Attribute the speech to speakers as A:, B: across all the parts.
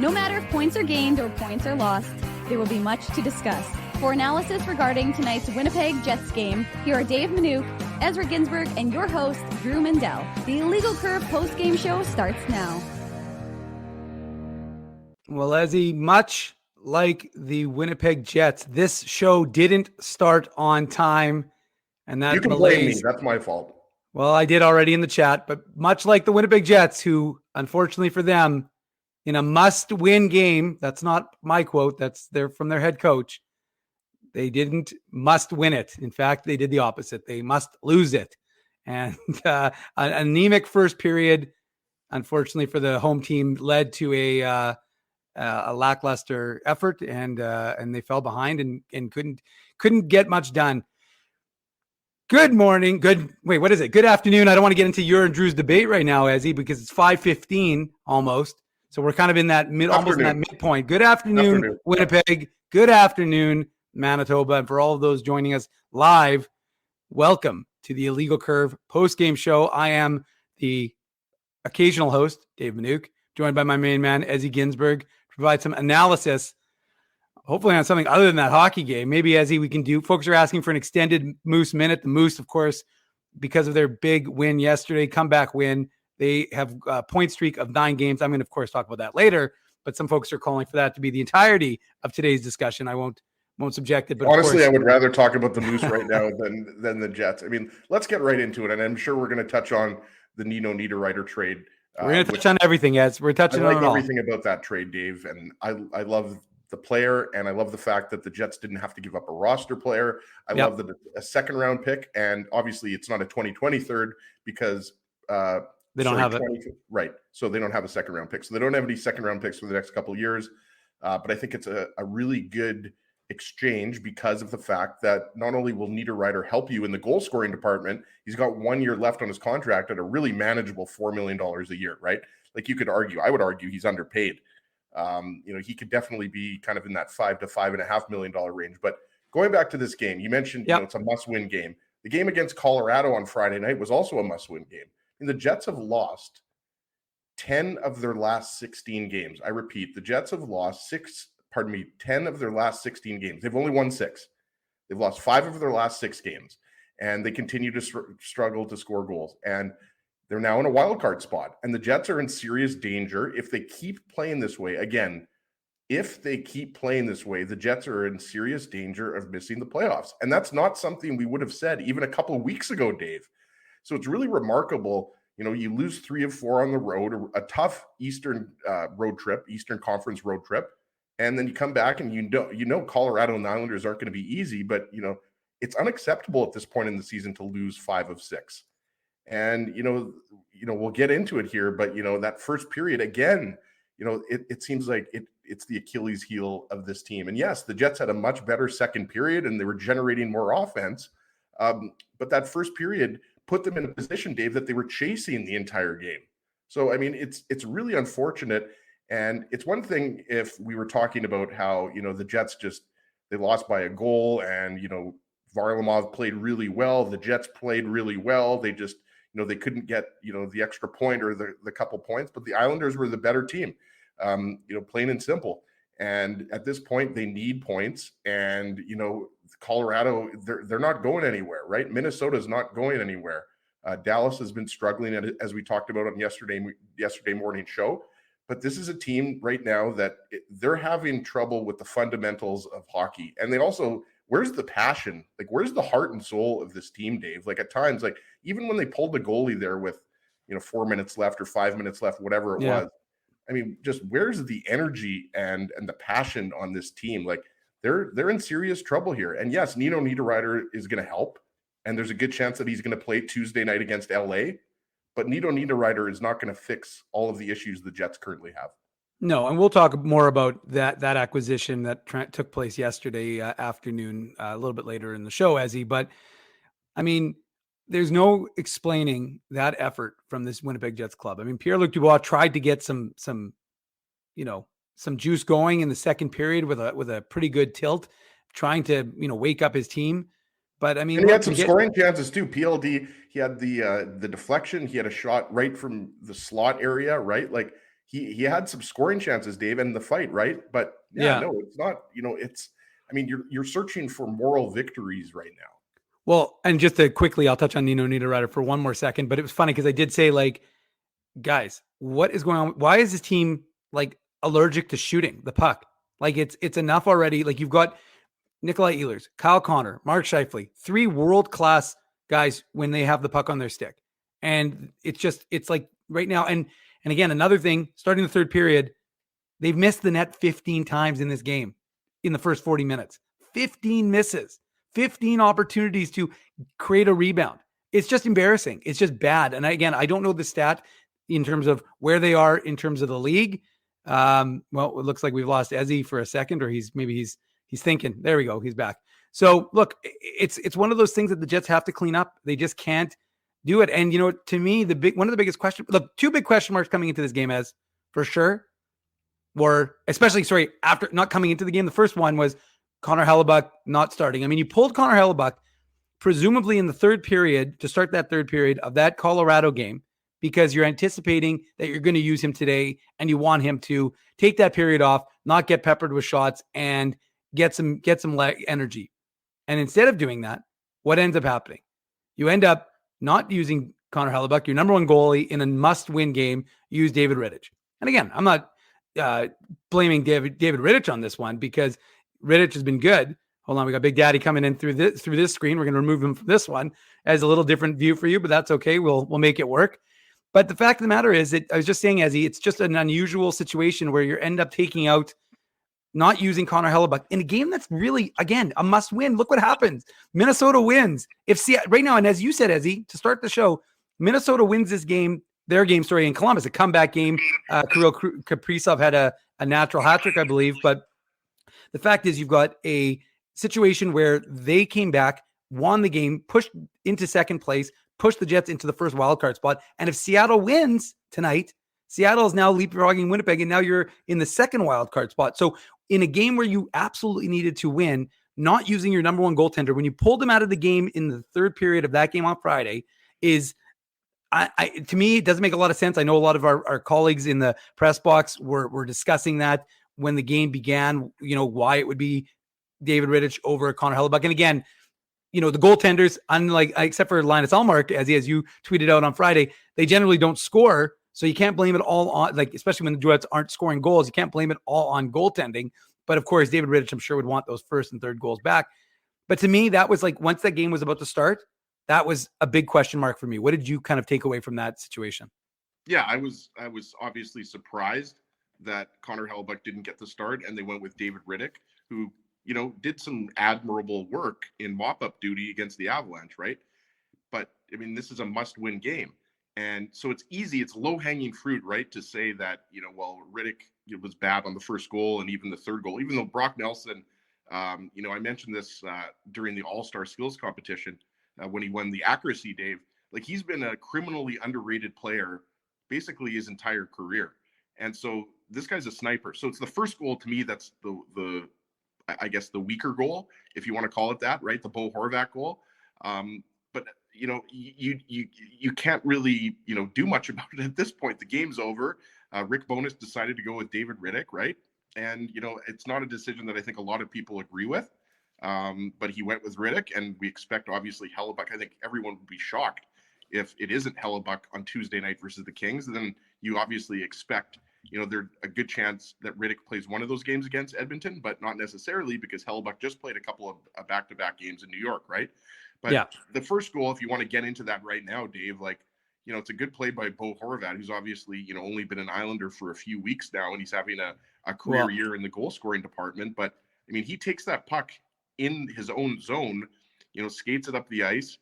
A: No matter if points are gained or points are lost, there will be much to discuss. For analysis regarding tonight's Winnipeg Jets game, here are Dave Minuk, Ezra Ginsburg, and your host, Drew Mandel. The Illegal Curve post-game show starts now.
B: Well, Ezzy, much like the Winnipeg Jets, this show didn't start on time. And that
C: you can blame me. That's my fault.
B: Well, I did already in the chat, but much like the Winnipeg Jets, who, unfortunately for them, in a must-win game, that's not my quote, that's from their head coach, they didn't must win it. In fact, they did the opposite. They must lose it. And an anemic first period, unfortunately for the home team, led to a lackluster effort, and they fell behind and couldn't get much done. Good morning. What is it? Good afternoon. I don't want to get into your and Drew's debate right now, Ezzy, because it's 5:15 almost. So we're kind of in that almost in that midpoint. Good afternoon, Winnipeg. Good afternoon, Manitoba. And for all of those joining us live, welcome to the Illegal Curve post-game show. I am the occasional host, Dave Minuk, joined by my main man, Ezzy Ginsburg, to provide some analysis, hopefully on something other than that hockey game. Maybe, Ezzy, we can do. Folks are asking for an extended Moose minute. The Moose, of course, because of their big win yesterday, comeback win, they have a point streak of 9 games. I'm going to, of course, talk about that later, but some folks are calling for that to be the entirety of today's discussion. I won't subject it. But
C: honestly, I would rather talk about the Moose right now than the Jets. I mean, let's get right into it, and I'm sure we're going to touch on the Nino Niederreiter trade.
B: We're going to touch on everything, Ez. We're touching on
C: everything about that trade, Dave, and I love the player, and I love the fact that the Jets didn't have to give up a roster player. I love a second-round pick, and obviously it's not a 2023 because
B: they don't have it.
C: Right, so they don't have a second-round pick. So they don't have any second-round picks for the next couple of years, but I think it's a really good exchange because of the fact that not only will Niederreiter help you in the goal scoring department, he's got 1 year left on his contract at a really manageable $4 million a year, right? Like I would argue he's underpaid. He could definitely be kind of in that $5 to $5.5 million range. But going back to this game, you mentioned it's a must-win game. The game against Colorado on Friday night was also a must-win game. And the Jets have lost 10 of their last 16 games. I repeat, the Jets have lost 10 of their last 16 games. They've only won 6. They've lost 5 of their last 6 games, and they continue to struggle to score goals. And they're now in a wild card spot, and the Jets are in serious danger if they keep playing this way. Again, if they keep playing this way, the Jets are in serious danger of missing the playoffs. And that's not something we would have said even a couple of weeks ago, Dave. So it's really remarkable. You lose 3 of 4 on the road, a tough Eastern Conference road trip. And then you come back and Colorado and the Islanders aren't going to be easy, but it's unacceptable at this point in the season to lose 5 of 6. And we'll get into it here, but that first period again, it seems like it's the Achilles heel of this team. And yes, the Jets had a much better second period and they were generating more offense. But that first period put them in a position, Dave, that they were chasing the entire game. So I mean, it's really unfortunate. And it's one thing if we were talking about how, the Jets they lost by a goal and, Varlamov played really well. The Jets played really well. They just, they couldn't get, the extra point or the couple points, but the Islanders were the better team, plain and simple. And at this point they need points and, Colorado, they're not going anywhere, right? Minnesota is not going anywhere. Dallas has been struggling as we talked about on yesterday morning show. But this is a team right now that they're having trouble with the fundamentals of hockey. And they also, where's the passion? Like, where's the heart and soul of this team, Dave? Like at times, like even when they pulled the goalie there with, 4 minutes left or 5 minutes left, whatever it was. I mean, just where's the energy and the passion on this team? Like they're in serious trouble here. And yes, Nino Niederreiter is going to help. And there's a good chance that he's going to play Tuesday night against LA. But Nino Niederreiter is not going to fix all of the issues the Jets currently have.
B: No, and we'll talk more about that acquisition that took place yesterday afternoon, a little bit later in the show, Ezzy. But, I mean, there's no explaining that effort from this Winnipeg Jets club. I mean, Pierre-Luc Dubois tried to get some juice going in the second period with a pretty good tilt, trying to, wake up his team. But I mean,
C: and he had some scoring chances too. PLD, he had the deflection. He had a shot right from the slot area, right? Like he had some scoring chances, Dave, in the fight, right? But no, it's not. It's. I mean, you're searching for moral victories right now.
B: Well, and just to quickly, I'll touch on Nino Niederreiter for one more second, but it was funny because I did say, like, guys, what is going on? Why is this team like allergic to shooting the puck? Like it's enough already. Like you've got Nikolai Ehlers, Kyle Connor, Mark Scheifele, 3 world-class guys when they have the puck on their stick. And it's like right now. And again, another thing, starting the third period, they've missed the net 15 times in this game in the first 40 minutes. 15 misses, 15 opportunities to create a rebound. It's just embarrassing. It's just bad. And again, I don't know the stat in terms of where they are in terms of the league. Well, it looks like we've lost Ezzy for a second, or he's thinking. There we go. He's back. So look, it's one of those things that the Jets have to clean up. They just can't do it. And to me, one of the biggest two big question marks coming into this game, as for sure, were especially after not coming into the game. The first one was Connor Hellebuyck not starting. I mean, you pulled Connor Hellebuyck presumably in the third period to start that third period of that Colorado game, because you're anticipating that you're going to use him today and you want him to take that period off, not get peppered with shots, and get some energy. And instead of doing that, what ends up happening? You end up not using Connor Hellebuyck, your number one goalie in a must-win game. You use David Rittich. And again, I'm not blaming David Rittich on this one, because Rittich has been good. Hold on, we got Big Daddy coming in through this screen. We're going to remove him from this one as a little different view for you, but that's okay. We'll make it work. But the fact of the matter is, I was just saying, Ezzy, it's just an unusual situation where you end up taking out, not using Connor Hellebuyck in a game that's really, again, a must-win. Look what happens. Minnesota wins. Right now, and as you said, Ezzy, to start the show, Minnesota wins their game in Columbus, a comeback game. Kirill Kaprizov had a natural hat trick, I believe. But the fact is, you've got a situation where they came back, won the game, pushed into second place, pushed the Jets into the first wildcard spot. And if Seattle wins tonight, Seattle is now leapfrogging Winnipeg, and now you're in the second wildcard spot. So in a game where you absolutely needed to win, not using your number one goaltender, when you pulled him out of the game in the third period of that game on Friday, is to me, it doesn't make a lot of sense. I know a lot of our colleagues in the press box were discussing that when the game began, why it would be David Rittich over Connor Hellebuyck. And again, the goaltenders, unlike, except for Linus Ullmark, as you tweeted out on Friday, they generally don't score. So you can't blame it all on, especially when the Jets aren't scoring goals, you can't blame it all on goaltending. But of course, David Rittich, I'm sure, would want those first and third goals back. But to me, that was once that game was about to start, that was a big question mark for me. What did you kind of take away from that situation?
C: Yeah, I was obviously surprised that Connor Hellebuyck didn't get the start, and they went with David Rittich, who, did some admirable work in mop-up duty against the Avalanche, right? But, I mean, this is a must-win game. And so it's easy, it's low-hanging fruit, right, to say that, Rittich was bad on the first goal and even the third goal, even though Brock Nelson, I mentioned this during the All-Star Skills competition when he won the accuracy, Dave. He's been a criminally underrated player basically his entire career. And so this guy's a sniper. So it's the first goal to me that's the I guess the weaker goal, if you want to call it that, right? The Bo Horvat goal. But you can't really do much about it at this point. The game's over. Rick Bowness decided to go with David Rittich, right? And it's not a decision that I think a lot of people agree with. But he went with Rittich, and we expect obviously Hellebuyck. I think everyone would be shocked if it isn't Hellebuyck on Tuesday night versus the Kings. Then you obviously expect there's a good chance that Rittich plays one of those games against Edmonton, but not necessarily, because Hellebuyck just played a couple of back-to-back games in New York, right? But yeah, the first goal, if you want to get into that right now, Dave, it's a good play by Bo Horvat, who's obviously, only been an Islander for a few weeks now, and he's having a career year in the goal-scoring department. But, I mean, he takes that puck in his own zone, skates it up the ice.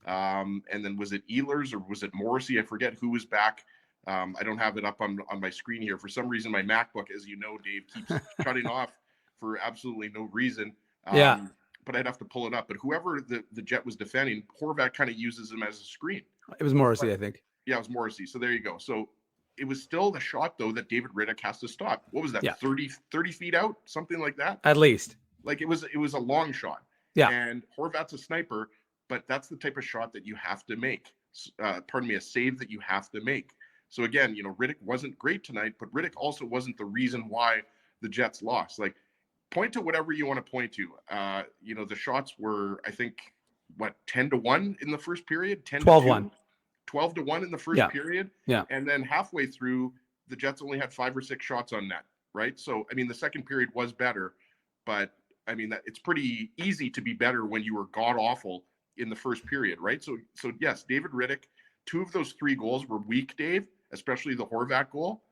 C: And then was it Ehlers or was it Morrissey? I forget who was back. I don't have it up on my screen here. For some reason, my MacBook, as you know, Dave, keeps cutting off for absolutely no reason. But I'd have to pull it up. But whoever the Jet was defending, Horvat kind of uses him as a screen.
B: It was Morrissey, I think.
C: Yeah, it was Morrissey. So there you go. So it was still the shot, though, that David Rittich has to stop. What was that, 30 feet out? Something like that?
B: At least.
C: It was a long shot.
B: Yeah.
C: And Horvat's a sniper, but that's the type of shot that you have to make. A save that you have to make. So again, Riddick wasn't great tonight, but Riddick also wasn't the reason why the Jets lost. Like, point to whatever you want to point to. The shots were, I think, 10-1 in the first period,
B: 12-1.
C: 12-1 in the first period.
B: Yeah.
C: And then halfway through, the Jets only had 5 or 6 shots on net, right? So, I mean, the second period was better, but I mean, it's pretty easy to be better when you were god awful in the first period, right? So yes, David Riddick, 2 of those 3 goals were weak, Dave, especially the Horvat goal.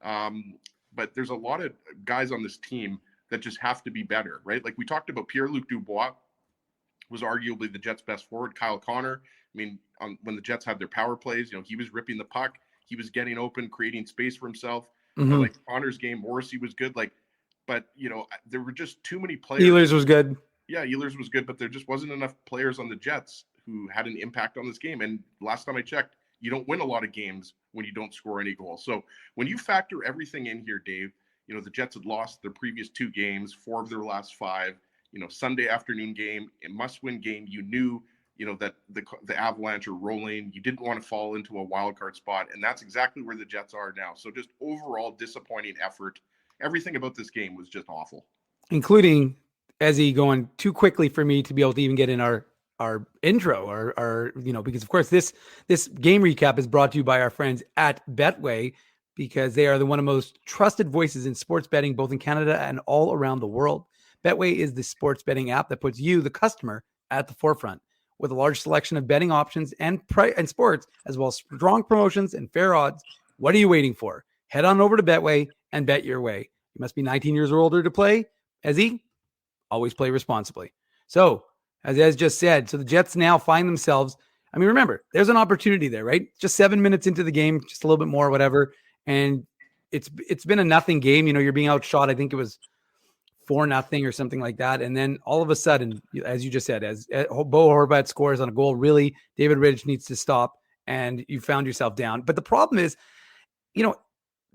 C: But there's a lot of guys on this team that just have to be better, right? Like we talked about, Pierre-Luc Dubois was arguably the Jets' best forward. Kyle Connor, I mean, when the Jets had their power plays, he was ripping the puck. He was getting open, creating space for himself.
B: Mm-hmm.
C: Like Connor's game, Morrissey was good. But there were just too many players.
B: Ehlers was good.
C: Yeah, Ehlers was good, but there just wasn't enough players on the Jets who had an impact on this game. And last time I checked, you don't win a lot of games when you don't score any goals. So when you factor everything in here, Dave, the Jets had lost their previous 2 games, 4 of their last 5. Sunday afternoon game, a must-win game. You knew, that the Avalanche are rolling. You didn't want to fall into a wild card spot, and that's exactly where the Jets are now. So just overall disappointing effort. Everything about this game was just awful,
B: including Ezzy going too quickly for me to be able to even get in our intro, our because of course this game recap is brought to you by our friends at Betway, because they are one of the most trusted voices in sports betting, both in Canada and all around the world. Betway is the sports betting app that puts you, the customer, at the forefront. With a large selection of betting options and sports, as well as strong promotions and fair odds, what are you waiting for? Head on over to Betway and bet your way. You must be 19 years or older to play. Ezzy, always play responsibly. So, as Ez just said, so the Jets now find themselves, I mean, remember, there's an opportunity there, right? Just 7 minutes into the game, just a little bit more, whatever. And it's been a nothing game. You're being outshot. I think it was 4-0 or something like that. And then all of a sudden, as you just said, as Bo Horvat scores on a goal, really, David Riddick needs to stop, and you found yourself down. But the problem is,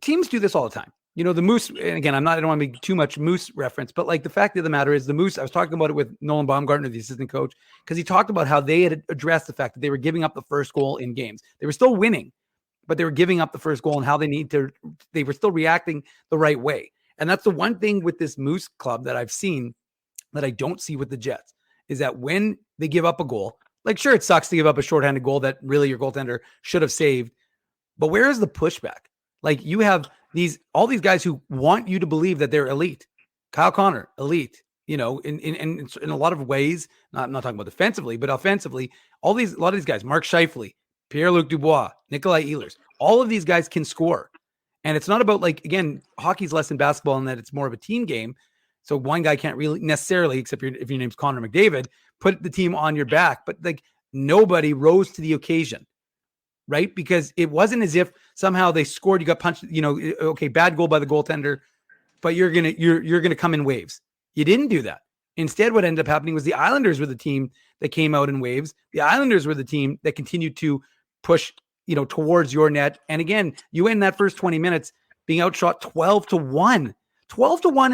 B: teams do this all the time. The Moose, and again, I don't want to make too much Moose reference, but like the fact of the matter is the Moose, I was talking about it with Nolan Baumgartner, the assistant coach, because he talked about how they had addressed the fact that they were giving up the first goal in games. They were still winning, but they were giving up the first goal, and how they were still reacting the right way. And that's the one thing with this Moose club that I've seen that I don't see with the Jets, is that when they give up a goal, like, sure, it sucks to give up a shorthanded goal that really your goaltender should have saved, but where is the pushback? Like, you have all these guys who want you to believe that they're elite. Kyle Connor, elite, in a lot of ways, I'm not talking about defensively, but offensively, a lot of these guys, Mark Scheifele, Pierre-Luc Dubois, Nikolai Ehlers, all of these guys can score. And it's not about, like, again, hockey's less than basketball in that it's more of a team game. So one guy can't really necessarily, except if your name's Connor McDavid, put the team on your back. But like, nobody rose to the occasion, right? Because it wasn't as if somehow they scored, you got punched, okay, bad goal by the goaltender, but you're gonna come in waves. You didn't do that. Instead, what ended up happening was the Islanders were the team that came out in waves. The Islanders were the team that continued to push towards your net. And again, you end that first 20 minutes being outshot 12-1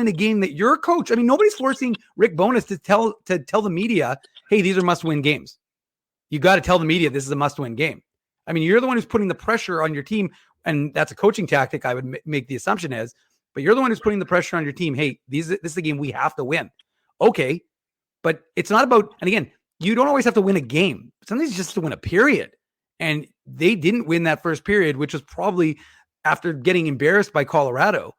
B: in a game that your coach, I mean, nobody's forcing Rick Bowness to tell the media, hey, these are must-win games. You got to tell the media this is a must-win game. I mean, you're the one who's putting the pressure on your team, and that's a coaching tactic, I would make the assumption is, but you're the one who's putting the pressure on your team. Hey, this is a game we have to win. Okay, but it's not about, and again, you don't always have to win a game. Sometimes you just have to win a period. And they didn't win that first period, which was probably after getting embarrassed by Colorado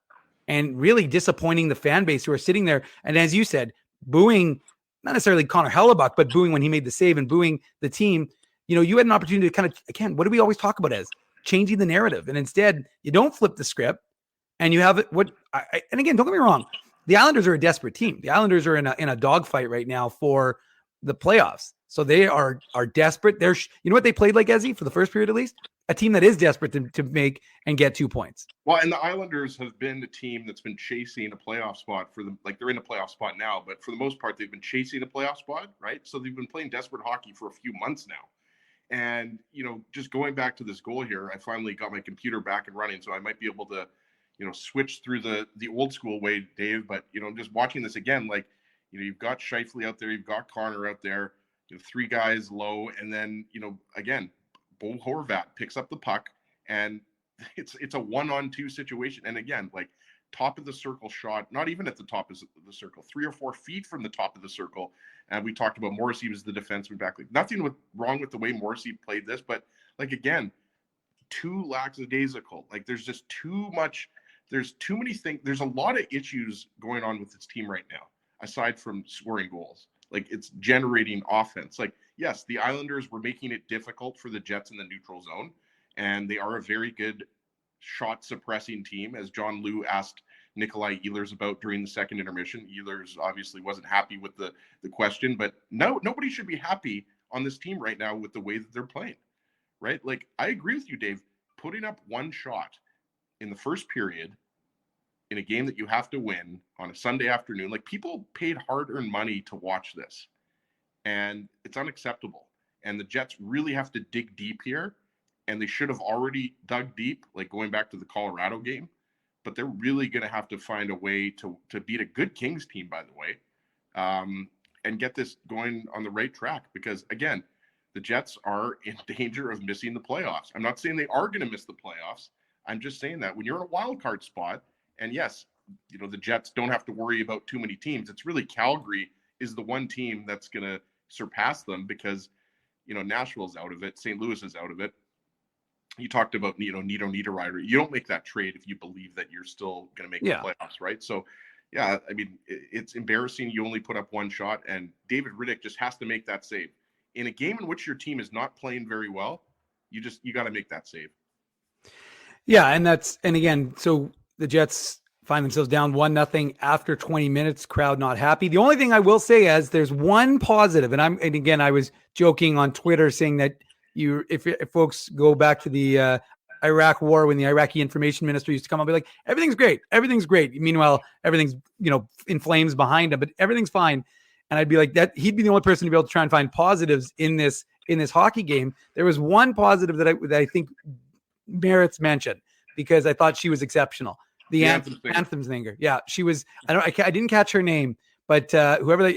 B: and really disappointing the fan base who are sitting there. And as you said, booing, not necessarily Connor Hellebuck, but booing when he made the save and booing the team. You had an opportunity to kind of, again, what do we always talk about as changing the narrative? And instead, you don't flip the script and you have it. And again, don't get me wrong. The Islanders are a desperate team. The Islanders are in a dogfight right now for the playoffs. So they are desperate. You know what they played like, Ezzy, for the first period at least? A team that is desperate to make and get 2 points.
C: Well, and the Islanders have been the team that's been chasing a playoff spot for them. Like, they're in a playoff spot now, but for the most part, they've been chasing a playoff spot, right? So they've been playing desperate hockey for a few months now. And, just going back to this goal here, I finally got my computer back and running, so I might be able to, switch through the old school way, Dave. But, just watching this again, like, you've got Scheifele out there, you've got Connor out there, 3 guys low, and then, again, Bo Horvat picks up the puck, and it's a 1-on-2 situation. And again, like top of the circle shot, not even at the top of the circle, 3 or 4 feet from the top of the circle. And we talked about Morrissey was the defenseman back. Like nothing wrong with the way Morrissey played this, but like, again, too lackadaisical. Like there's just too much. There's too many things. There's a lot of issues going on with this team right now, aside from scoring goals. Like it's generating offense. Like, yes, the Islanders were making it difficult for the Jets in the neutral zone, and they are a very good shot suppressing team, as John Liu asked Nikolai Ehlers about during the second intermission. Ehlers obviously wasn't happy with the question, but nobody should be happy on this team right now with the way that they're playing, right? Like, I agree with you, Dave. Putting up one shot in the first period in a game that you have to win on a Sunday afternoon, like people paid hard-earned money to watch this, and it's unacceptable. And the Jets really have to dig deep here, and they should have already dug deep, like going back to the Colorado game, but they're really going to have to find a way to beat a good Kings team, by the way, and get this going on the right track, because again, the Jets are in danger of missing the playoffs. I'm not saying they are going to miss the playoffs. I'm just saying that when you're in a wild card spot, and yes, you know, the Jets don't have to worry about too many teams. It's really Calgary is the one team that's going to surpass them, because, you know, Nashville's out of it. St. Louis is out of it. You talked about, you know, Nito Niederreiter. You don't make that trade if you believe that you're still going to make the playoffs, right? So, yeah, I mean, it's embarrassing. You only put up one shot, and David Rittich just has to make that save. In a game in which your team is not playing very well, you got to make that save.
B: Yeah, and again, so the Jets find themselves down 1-0 after 20 minutes, crowd not happy. The only thing I will say is there's one positive, and again, I was joking on Twitter saying that if folks go back to the Iraq war, when the Iraqi information minister used to come up and be like, everything's great. Meanwhile, everything's, you know, in flames behind him, but everything's fine. And I'd be like, that he'd be the only person to be able to try and find positives in this hockey game. There was one positive that I think merits mention, because I thought she was exceptional. The anthem singer. Yeah, she was. I didn't catch her name, but whoever that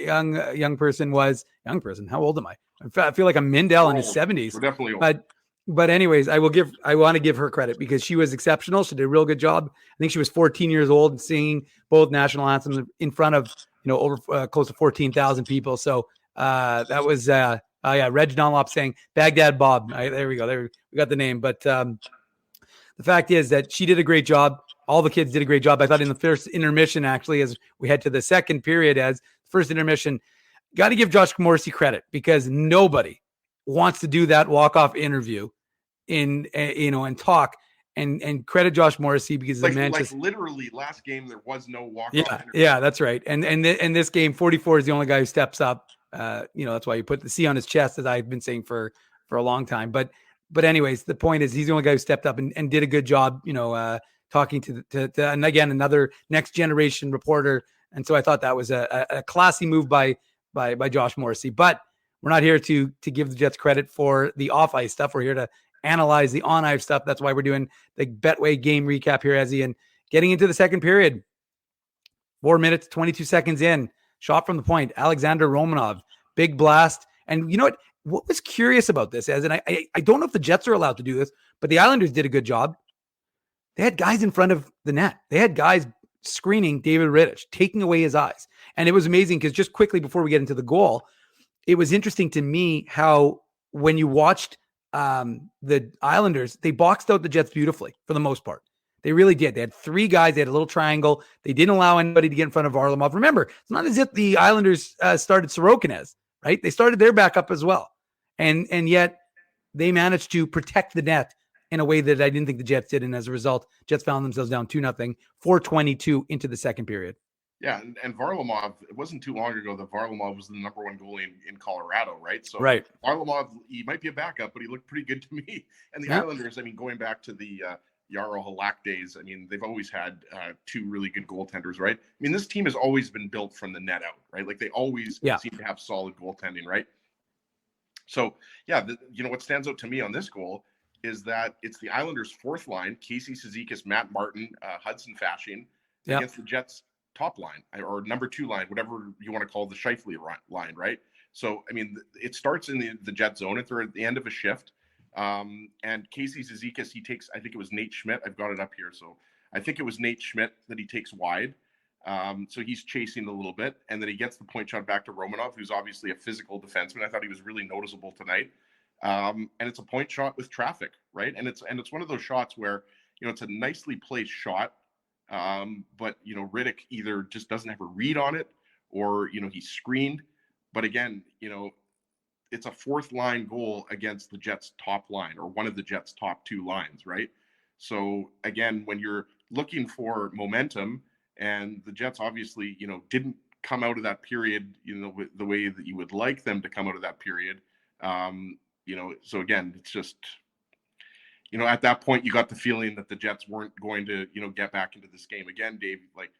B: young person was, how old am I? I feel like I'm Mindell in his 70s.
C: We're definitely old.
B: But anyways, I want to give her credit, because she was exceptional. She did a real good job. I think she was 14 years old and singing both national anthems in front of, you know, over close to 14,000 people. So that was Reg Dunlop saying Baghdad Bob. There we go. There we got the name. But the fact is that she did a great job. All the kids did a great job. I thought in the first intermission, actually, as we head to the second period, as first intermission, got to give Josh Morrissey credit, because nobody wants to do that walk-off interview and talk and credit Josh Morrissey, because
C: like literally last game there was no walk-off interview.
B: Yeah, that's right. And this game, 44 is the only guy who steps up. That's why you put the C on his chest, as I've been saying for a long time. But anyways, the point is he's the only guy who stepped up and did a good job, talking to and again, another next generation reporter. And so I thought that was a classy move by Josh Morrissey. But we're not here to give the Jets credit for the off-ice stuff. We're here to analyze the on-ice stuff. That's why we're doing the Betway game recap here, Ezzy. And getting into the second period, 4 minutes, 22 seconds in, shot from the point, Alexander Romanov, big blast. And you know what was curious about this, and I don't know if the Jets are allowed to do this, but the Islanders did a good job. They had guys in front of the net. They had guys screening David Rittich, taking away his eyes. And it was amazing, because just quickly before we get into the goal, it was interesting to me how when you watched the Islanders, they boxed out the Jets beautifully for the most part. They really did. They had 3 guys. They had a little triangle. They didn't allow anybody to get in front of Varlamov. Remember, it's not as if the Islanders started Sorokinez, right? They started their backup as well. And yet they managed to protect the net in a way that I didn't think the Jets did. And as a result, Jets found themselves down 2-0, 4:22 into the second period.
C: Yeah, and Varlamov, it wasn't too long ago that Varlamov was the number 1 goalie in Colorado, right? So
B: right.
C: Varlamov, he might be a backup, but he looked pretty good to me. And the Islanders, I mean, going back to the Jaro Halak days, I mean, they've always had 2 really good goaltenders, right? I mean, this team has always been built from the net out, right? Like they always seem to have solid goaltending, right? So, yeah, what stands out to me on this goal is that it's the Islanders' 4th line, Casey Cizikas, Matt Martin, Hudson Fasching, against the Jets' top line, or number 2 line, whatever you want to call the Scheifele line, right? So, I mean, it starts in the Jet zone. If they're at the end of a shift, And Casey Zizekas, he takes, I think it was Nate Schmidt. I've got it up here. So I think it was Nate Schmidt that he takes wide. So he's chasing a little bit, and then he gets the point shot back to Romanov, who's obviously a physical defenseman. I thought he was really noticeable tonight. And it's a point shot with traffic, right? And it's one of those shots where, it's a nicely placed shot. But Rittich either just doesn't have a read on it, or he's screened. But again, it's a fourth line goal against the Jets' top line, or one of the Jets' top two lines, right? So again, when you're looking for momentum, and the Jets obviously, didn't come out of that period, the way that you would like them to come out of that period. So again, it's just, at that point, you got the feeling that the Jets weren't going to, get back into this game again, Dave. Like,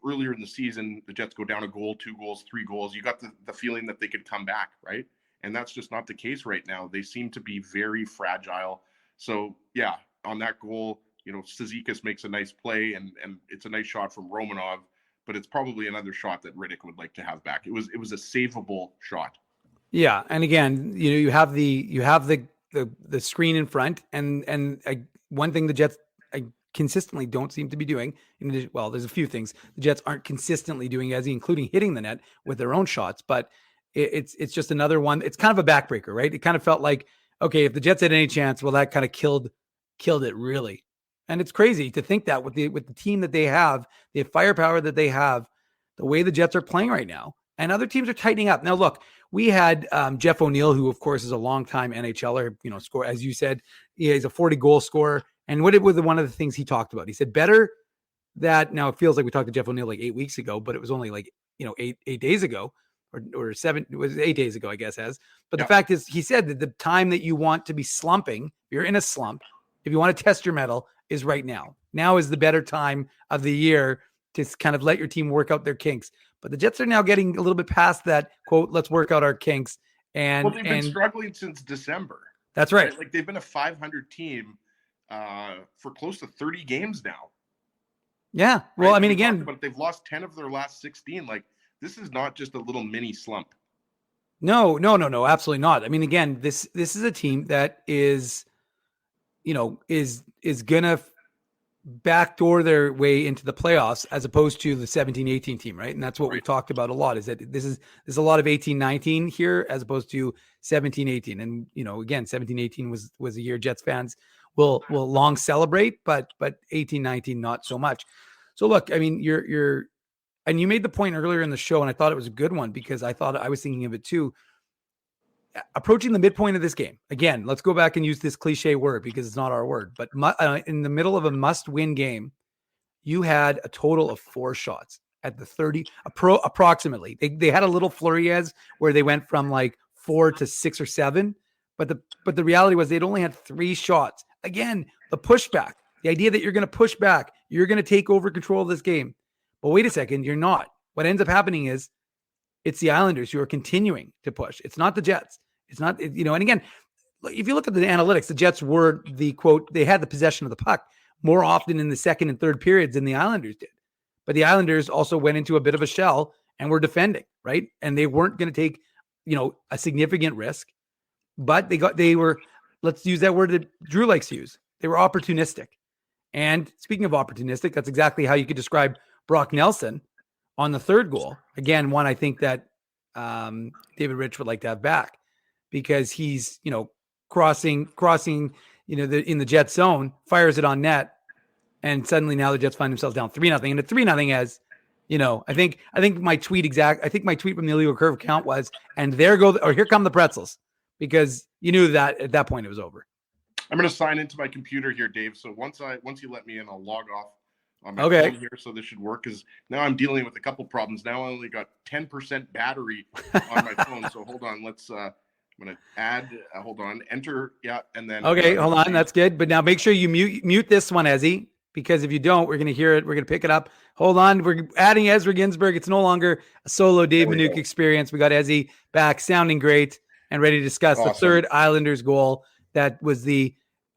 C: earlier in the season, the Jets go down a goal, 2 goals, 3 goals. You got the feeling that they could come back, right? And that's just not the case right now. They seem to be very fragile. So, yeah, on that goal, Zizekas makes a nice play, and it's a nice shot from Romanov, but it's probably another shot that Rittich would like to have back. It was a savable shot.
B: Yeah, and again, you have the screen in front, and one thing the Jets consistently don't seem to be doing. Well, there's a few things the Jets aren't consistently doing, including hitting the net with their own shots, but it's just another one. It's kind of a backbreaker, right? It kind of felt like, okay, if the Jets had any chance, well, that kind of killed it really. And it's crazy to think that with the team that they have, the firepower that they have, the way the Jets are playing right now, and other teams are tightening up. Now, look, we had Jeff O'Neill, who of course is a longtime NHLer, score, as you said, he's a 40 goal scorer. And what it was one of the things he talked about, he said, better that, now it feels like we talked to Jeff O'Neill like 8 weeks ago, but it was only like, 8 days ago or 7, it was 8 days ago, I guess, but the fact is, he said that the time that you want to be slumping, if you're in a slump, if you want to test your mettle, is right now. Now is the better time of the year to kind of let your team work out their kinks. But the Jets are now getting a little bit past that, quote, let's work out our kinks. And
C: they've been struggling since December.
B: That's right.
C: Like, they've been a 500 team for close to 30 games now.
B: Yeah. Well, right? I mean, again,
C: but they've lost 10 of their last 16. Like, this is not just a little mini slump.
B: No, absolutely not. I mean, again, this is a team that is gonna backdoor their way into the playoffs, as opposed to the 17-18 team, right? And that's what we've talked about a lot, is that there's a lot of 18-19 here as opposed to 17-18. And again, 17-18 was a year Jets fans will long celebrate, but 18-19 not so much. So look, I mean, and you made the point earlier in the show, and I thought it was a good one, because I was thinking of it too. Approaching the midpoint of this game, again, let's go back and use this cliche word because it's not our word, but in the middle of a must-win game, you had a total of 4 shots at the 30, approximately. They had a little flurries where they went from like 4 to 6 or 7, but the reality was they'd only had 3 shots. Again, the pushback, the idea that you're going to push back, you're going to take over control of this game. But wait a second, you're not. What ends up happening is it's the Islanders who are continuing to push. It's not the Jets. It's not, and again, if you look at the analytics, the Jets were the, quote, they had the possession of the puck more often in the second and third periods than the Islanders did. But the Islanders also went into a bit of a shell and were defending, right? And they weren't going to take, a significant risk, but they were, let's use that word that Drew likes to use. They were opportunistic. And speaking of opportunistic, that's exactly how you could describe Brock Nelson on the third goal. Again, one I think that David Rich would like to have back, because he's, crossing, in the Jets zone, fires it on net, and suddenly now the Jets find themselves down 3-0, and at 3-0 as, I think my tweet from the Illegal Curve account was, and here come the pretzels, because you knew that at that point it was over.
C: I'm going to sign into my computer here, Dave. So once you let me in, I'll log off on my phone here, so this should work, because now I'm dealing with a couple problems. Now I only got 10% battery on my phone. So hold on, I'm going to add, hold on, enter, yeah, and then.
B: Okay, hold on, that's good. But now make sure you mute this one, Ezzy, because if you don't, we're going to hear it. We're going to pick it up. Hold on, we're adding Ezra Ginsburg. It's no longer a solo Dave Minuk experience. We got Ezzy back, sounding great, and ready to discuss the third Islanders goal. That was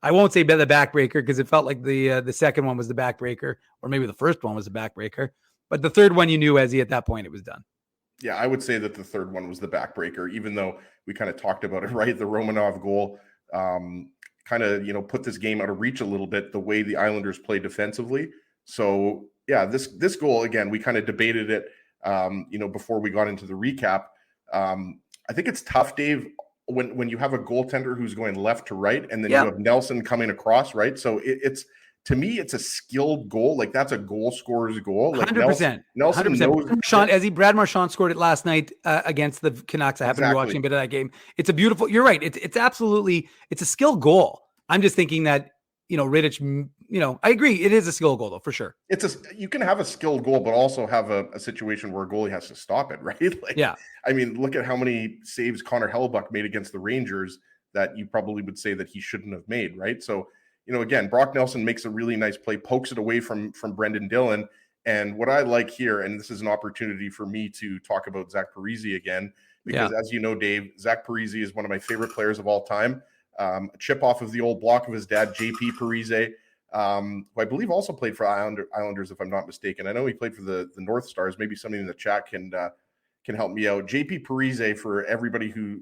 B: I won't say the backbreaker, because it felt like the second one was the backbreaker, or maybe the first one was the backbreaker. But the third one, you knew, Ezzy, at that point it was done.
C: Yeah, I would say that the third one was the backbreaker, even though we kind of talked about it, right? The Romanov goal, kind of, put this game out of reach a little bit, the way the Islanders play defensively. So yeah, this goal, again, we kind of debated it, before we got into the recap. I think it's tough, Dave, when you have a goaltender who's going left to right, and then you have Nelson coming across, right? So it's, to me, it's a skilled goal. Like, that's a goal scorer's goal. Like
B: 100%.
C: Nelson
B: 100%. Brad Marchand scored it last night against the Canucks. I happened to be watching a bit of that game. It's a beautiful, you're right. It's absolutely, it's a skilled goal. I'm just thinking that, Rittich, I agree. It is a skilled goal though, for sure.
C: You can have a skilled goal, but also have a situation where a goalie has to stop it, right? Like,
B: yeah.
C: I mean, look at how many saves Connor Hellebuck made against the Rangers that you probably would say that he shouldn't have made, right? So, again, Brock Nelson makes a really nice play, pokes it away from Brendan Dillon. And what I like here, and this is an opportunity for me to talk about Zach Parise again, because as you know, Dave, Zach Parise is one of my favorite players of all time. A chip off of the old block of his dad, JP Parise, who I believe also played for Islanders, if I'm not mistaken. I know he played for the North Stars. Maybe somebody in the chat can help me out. JP Parise, for everybody who,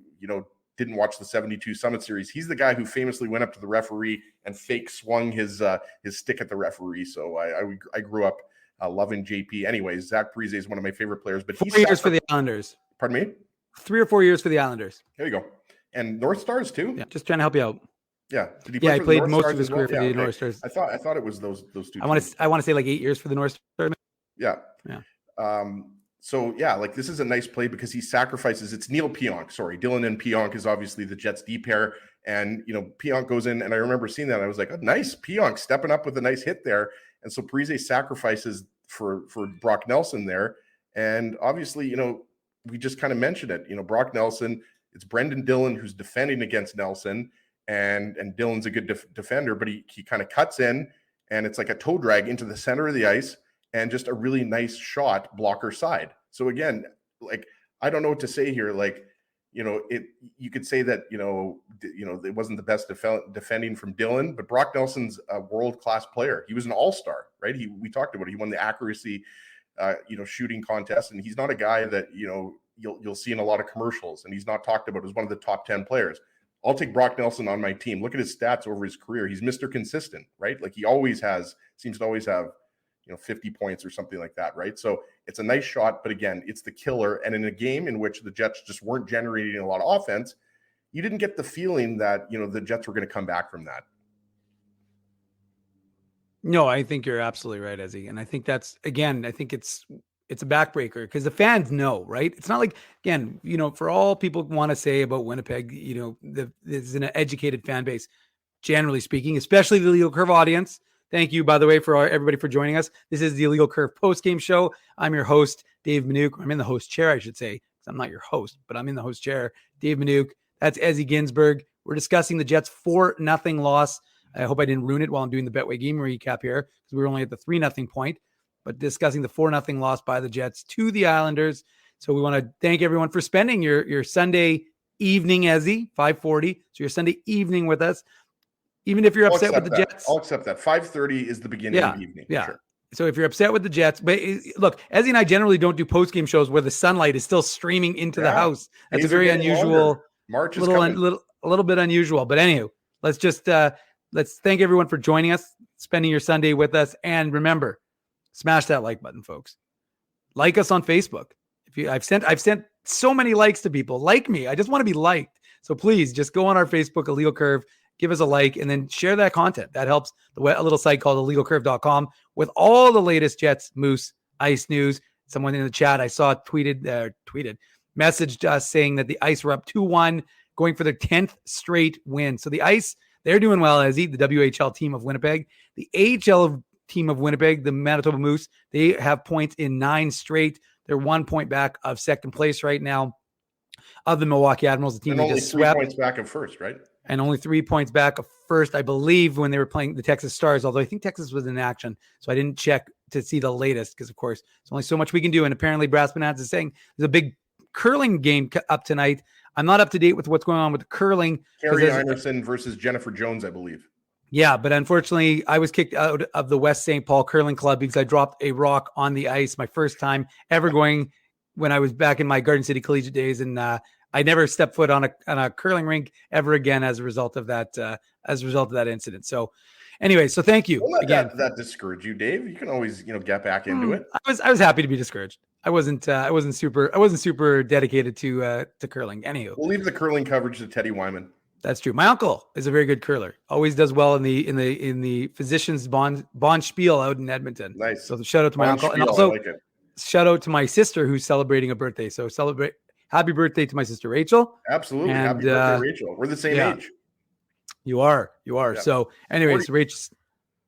C: didn't watch the 72 Summit Series, he's the guy who famously went up to the referee and fake swung his stick at the referee. So I grew up loving JP. Anyways, Zach Parise is one of my favorite players. But
B: 4 years for the Islanders.
C: Pardon me?
B: 3 or 4 years for the Islanders.
C: There you go. And North Stars too.
B: Yeah, just trying to help you out.
C: Yeah.
B: Did he play he played most of his career for the North Stars.
C: I thought it was those two.
B: I want to say like 8 years for the North Stars.
C: Yeah. So yeah, like, this is a nice play because he sacrifices. It's Neil Pionk. Sorry, Dylan and Pionk is obviously the Jets D pair, and Pionk goes in, and I remember seeing that. And I was like, oh, nice, Pionk stepping up with a nice hit there. And so Parise sacrifices for Brock Nelson there, and obviously, we just kind of mentioned it. Brock Nelson. It's Brendan Dillon who's defending against Nelson, and Dillon's a good defender, but he kind of cuts in, and it's like a toe drag into the center of the ice, and just a really nice shot blocker side. So again, like, I don't know what to say here. Like, you could say that, it wasn't the best defending from Dillon, but Brock Nelson's a world-class player. He was an all-star, right? We talked about it. He won the accuracy, shooting contest, and he's not a guy that, you'll see in a lot of commercials, and he's not talked about as one of the top 10 players. I'll take Brock Nelson on my team. Look at his stats over his career. He's Mr. Consistent, right? Like, he seems to always have, 50 points or something like that, right? So it's a nice shot, but again, it's the killer. And in a game in which the Jets just weren't generating a lot of offense, you didn't get the feeling that, the Jets were going to come back from that.
B: No, I think you're absolutely right, Ezzy. And I think it's a backbreaker because the fans know, right? It's not like, again, for all people want to say about Winnipeg, this is an educated fan base, generally speaking, especially the Illegal Curve audience. Thank you, by the way, for everybody for joining us. This is the Illegal Curve post-game show. I'm your host, Dave Manouk. I'm in the host chair, I should say, because I'm not your host, but I'm in the host chair. Dave Manouk. That's Ezzy Ginsberg. We're discussing the Jets' 4-0 loss. I hope I didn't ruin it while I'm doing the Betway game recap here, because we were only at the 3-0 point, but discussing the 4-0 loss by the Jets to the Islanders. So we want to thank everyone for spending your Sunday evening, Ezzy, 5:40. So your Sunday evening with us. Even if you're upset with the Jets.
C: I'll accept that. 5:30 is the beginning of the evening.
B: Yeah.
C: Sure.
B: So if you're upset with the Jets, but look, Ezzy and I generally don't do post-game shows where the sunlight is still streaming into the house. That's a very unusual,
C: March is
B: a little bit unusual. But anyway, let's just let's thank everyone for joining us, spending your Sunday with us. And remember, smash that like button, folks. Like us on Facebook. I've sent so many likes to people. Like me. I just want to be liked. So please just go on our Facebook, Illegal Curve. Give us a like and then share that content. That helps a little site called illegalcurve.com with all the latest Jets, Moose, Ice news. Someone in the chat I saw messaged us saying that the Ice were up 2-1, going for their 10th straight win. So the Ice, they're doing well, as the WHL team of Winnipeg. The AHL team of Winnipeg, the Manitoba Moose, they have points in 9 straight. They're 1 point back of second place right now of the Milwaukee Admirals, the team
C: and
B: that
C: only
B: just
C: 3
B: swept.
C: points back of first, right?
B: And only 3 points back of first, I believe, when they were playing the Texas Stars, although I think Texas was in action. So I didn't check to see the latest because, of course, there's only so much we can do. And apparently Brass Bananas is saying there's a big curling game up tonight. I'm not up to date with what's going on with the curling.
C: Carrie Anderson versus Jennifer Jones, I believe.
B: Yeah, but unfortunately, I was kicked out of the West St. Paul Curling Club because I dropped a rock on the ice. My first time ever going when I was back in my Garden City Collegiate days. And I I never stepped foot on a curling rink ever again as a result of that incident. So anyway, so thank you
C: Don't let
B: again.
C: that discourage you, Dave. You can always, get back into it.
B: I was happy to be discouraged. I wasn't super dedicated to curling. Anywho,
C: We'll leave the curling coverage to Teddy Wyman.
B: that's true. My uncle is a very good curler. Always does well in the physician's bond spiel out in Edmonton.
C: Nice.
B: So shout out to my uncle, and also shout out to my sister who's celebrating a birthday. So happy birthday to my sister Rachel.
C: Absolutely.
B: And,
C: happy birthday, Rachel. We're the same age.
B: You are.
C: Yeah.
B: So anyways, Rachel,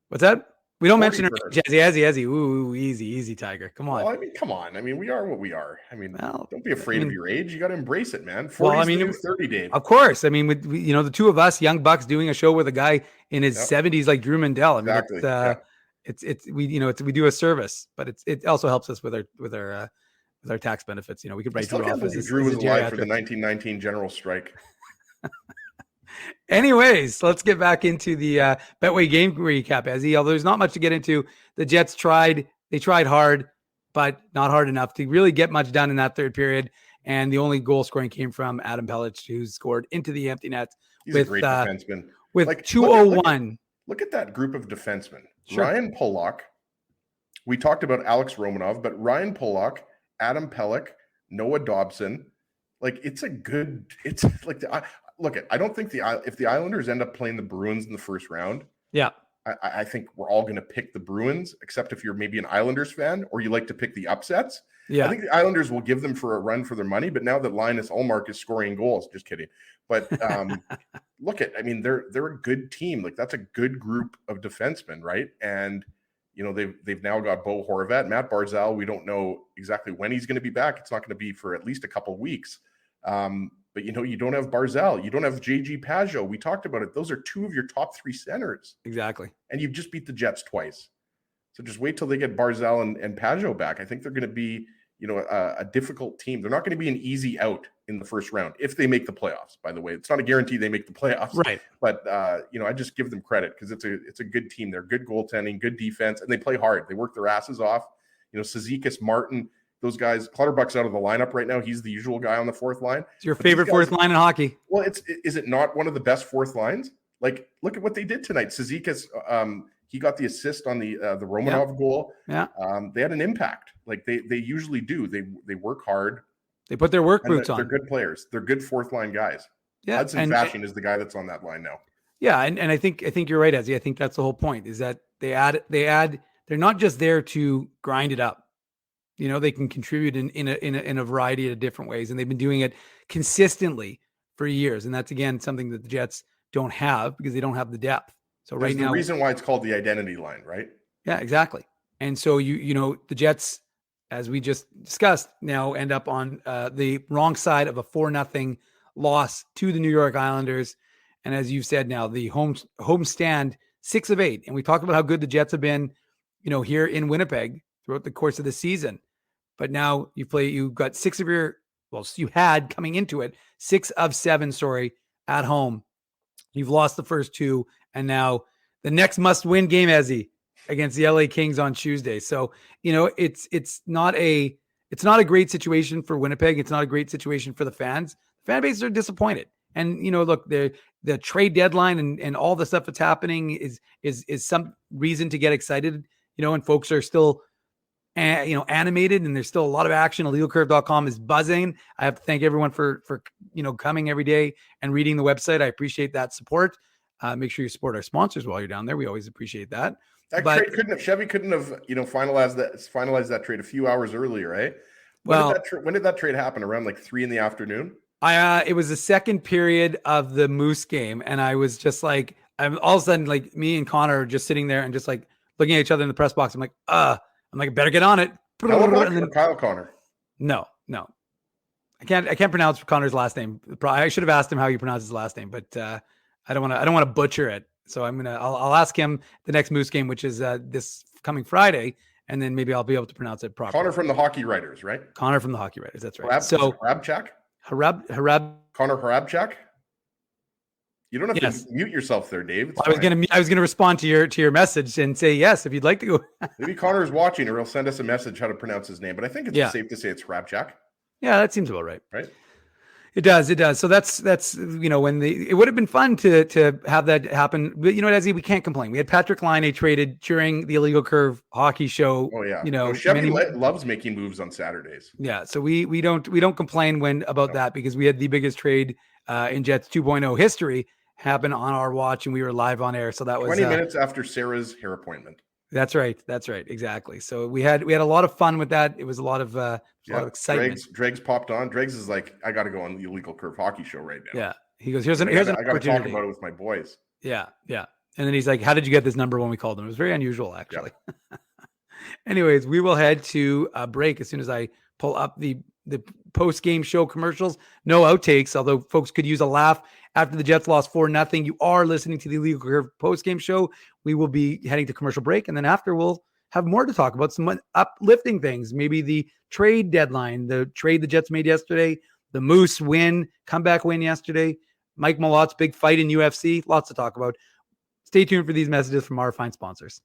B: what's that? We don't mention her. Jazzy. Ooh, easy, Tiger. Come on.
C: Well, come on. We are what we are. Don't be afraid of your age. You got to embrace it, man. 30, Dave.
B: Of course. With the two of us, young bucks, doing a show with a guy in his 70s like Drew Mandel.
C: Exactly.
B: We do a service, but it also helps us with our tax benefits. We could write Drew off as
C: Drew was alive for the 1919 general strike.
B: Anyways, let's get back into the Betway game recap, Ezzy. Although there's not much to get into, the Jets tried hard, but not hard enough to really get much done in that third period. And the only goal scoring came from Adam Pelech, who scored into the empty net.
C: He's a great defenseman.
B: With 2:01.
C: Look at that group of defensemen.
B: Sure.
C: Ryan Pulock. We talked about Alex Romanov, but Ryan Pulock, Adam Pelech, Noah Dobson. I don't think if the Islanders end up playing the Bruins in the first round, I think we're all going to pick the Bruins, except if you're maybe an Islanders fan or you like to pick the upsets. Yeah. I think the Islanders will give them for a run for their money, but now that Linus Ullmark is scoring goals, just kidding. But they're a good team. That's a good group of defensemen, right? And they've now got Bo Horvat, Matt Barzal. We don't know exactly when he's going to be back. It's not going to be for at least a couple of weeks. But you don't have Barzal, you don't have JG Pageau. We talked about it. Those are two of your top three centers.
B: Exactly.
C: And you've just beat the Jets twice. So just wait till they get Barzal and Pageau back. I think they're going to be, a difficult team. They're not going to be an easy out in the first round if they make the playoffs, by the way. It's not a guarantee they make the playoffs.
B: Right.
C: But, I just give them credit because it's a good team. They're good goaltending, good defense, and they play hard. They work their asses off. Cizikas, Martin, those guys. Clutterbuck's out of the lineup right now. He's the usual guy on the fourth line.
B: It's your favorite fourth line in hockey.
C: Well, is it not one of the best fourth lines? Look at what they did tonight. Cizikas, he got the assist on the Romanov goal.
B: Yeah.
C: They had an impact. They usually do. They work hard.
B: They put their work boots on.
C: They're good players. They're good fourth line guys.
B: Yeah.
C: Hudson Fashion is the guy that's on that line now.
B: Yeah, and I think you're right, Ezzy. I think that's the whole point, is that they add. They're not just there to grind it up. They can contribute in a variety of different ways, and they've been doing it consistently for years. And that's, again, something that the Jets don't have because they don't have the depth. So
C: There's
B: right now,
C: the reason why it's called the identity line, right?
B: Yeah, exactly. And so the Jets, as we just discussed, now end up on the wrong side of a 4-0 loss to the New York Islanders. And as you've said, now the home stand 6 of 8, and we talked about how good the Jets have been, here in Winnipeg throughout the course of the season. But now you've got 6 of you had coming into it 6 of 7, at home. You've lost the first 2, and now the next must-win game, Ezzy, against the LA Kings on Tuesday. So it's not a great situation for Winnipeg. It's not a great situation for the fans. The fan bases are disappointed. And look, the trade deadline and all the stuff that's happening is some reason to get excited. And folks are still animated, and there's still a lot of action. IllegalCurve.com is buzzing. I have to thank everyone for coming every day and reading the website. I appreciate that support. Make sure you support our sponsors while you're down there. We always appreciate that.
C: Chevy couldn't have finalized that trade a few hours earlier, right? When did that trade happen? Around 3 p.m?
B: It was the second period of the Moose game, and I was just I'm all of a sudden me and Connor are just sitting there and just looking at each other in the press box. I'm like, better get on it.
C: Kyle Connor.
B: No. I can't pronounce Connor's last name. I should have asked him how you pronounce his last name, but I don't want to butcher it. So I'll ask him the next Moose game, which is this coming Friday, and then maybe I'll be able to pronounce it properly.
C: Connor from the Hockey Writers, right?
B: Connor from the Hockey Writers. That's right.
C: Harabchak? Connor Harabchak? You don't have to mute yourself there, Dave.
B: I was gonna respond to your message and say yes if you'd like to go.
C: Maybe Connor's watching, or he'll send us a message how to pronounce his name. But I think it's safe to say it's Harabchak.
B: Yeah, that seems about right.
C: Right.
B: It does. So that's when it would have been fun to have that happen. But Ezzy, we can't complain. We had Patrick Laine traded during the Illegal Curve hockey show.
C: Oh yeah. Chevy loves making moves on Saturdays.
B: Yeah. So we don't complain about that, because we had the biggest trade in Jets 2.0 history happen on our watch, and we were live on air. So that was
C: 20 minutes after Sarah's hair appointment.
B: That's right. Exactly. So we had a lot of fun with that. It was a lot of excitement.
C: Dregs popped on. Dregs is like, I got to go on the Illegal Curve hockey show right now.
B: Yeah. He goes, here's an
C: I got to
B: opportunity.
C: talk about it with my boys.
B: Yeah. And then he's like, how did you get this number when we called him? It was very unusual, actually. Yeah. Anyways, we will head to a break as soon as I pull up the post-game show commercials. No outtakes, although folks could use a laugh after the Jets lost 4-0. You are listening to the Illegal Curve post-game show. We will be heading to commercial break, and then after we'll have more to talk about, some uplifting things, maybe the trade deadline, the trade the Jets made yesterday, the Moose comeback win yesterday, Mike Malot's big fight in UFC, lots to talk about. Stay tuned for these messages from our fine sponsors.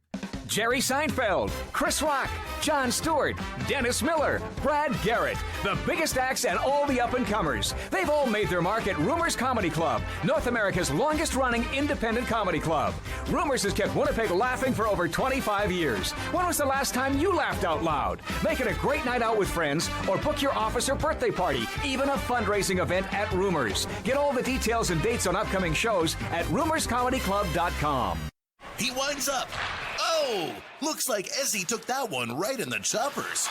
D: Jerry Seinfeld, Chris Rock, Jon Stewart, Dennis Miller, Brad Garrett, the biggest acts and all the up-and-comers. They've all made their mark at Rumors Comedy Club, North America's longest-running independent comedy club. Rumors has kept Winnipeg laughing for over 25 years. When was the last time you laughed out loud? Make it a great night out with friends, or book your office or birthday party, even a fundraising event at Rumors. Get all the details and dates on upcoming shows at rumorscomedyclub.com.
E: He winds up. Oh, looks like Ezzy took that one right in the choppers.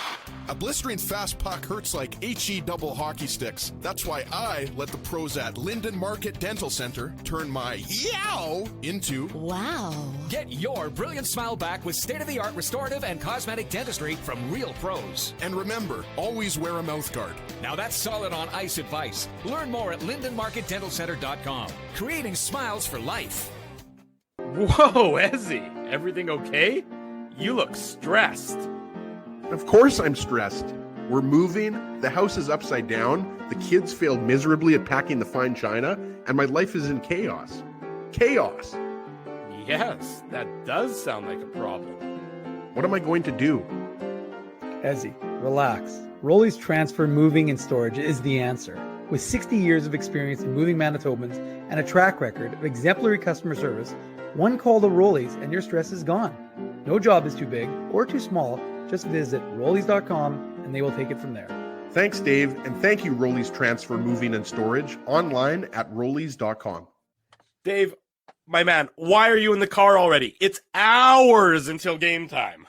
F: A blistering fast puck hurts like HE double hockey sticks. That's why I let the pros at Linden Market Dental Center turn my yow into
G: wow.
D: Get your brilliant smile back with state-of-the-art restorative and cosmetic dentistry from real pros.
F: And remember, always wear a mouth guard.
D: Now that's solid on ice advice. Learn more at lindenmarketdentalcenter.com. Creating smiles for life.
H: Whoa, Ezzy, everything okay? You look stressed.
C: Of course I'm stressed. We're moving, the house is upside down, the kids failed miserably at packing the fine china, and my life is in chaos. Chaos!
H: Yes, that does sound like a problem.
C: What am I going to do?
B: Ezzy, relax. Rolly's Transfer Moving and Storage is the answer. With 60 years of experience in moving Manitobans and a track record of exemplary customer service, one call to Rolly's and your stress is gone. No job is too big or too small. Just visit Rollies.com and they will take it from there.
C: Thanks, Dave, and thank you, Rolly's Transfer Moving and Storage, online at Rollies.com.
H: Dave, my man, why are you in the car already? It's hours until game time.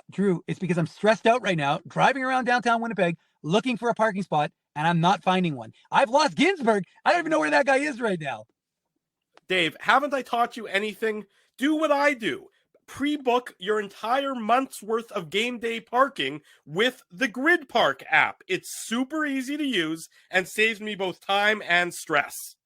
B: Drew, it's because I'm stressed out right now, driving around downtown Winnipeg, looking for a parking spot, and I'm not finding one. I've lost Ginsburg. I don't even know where that guy is right now.
H: Dave, haven't I taught you anything? Do what I do. Pre-book your entire month's worth of game day parking with the Grid Park app. It's super easy to use and saves me both time and stress.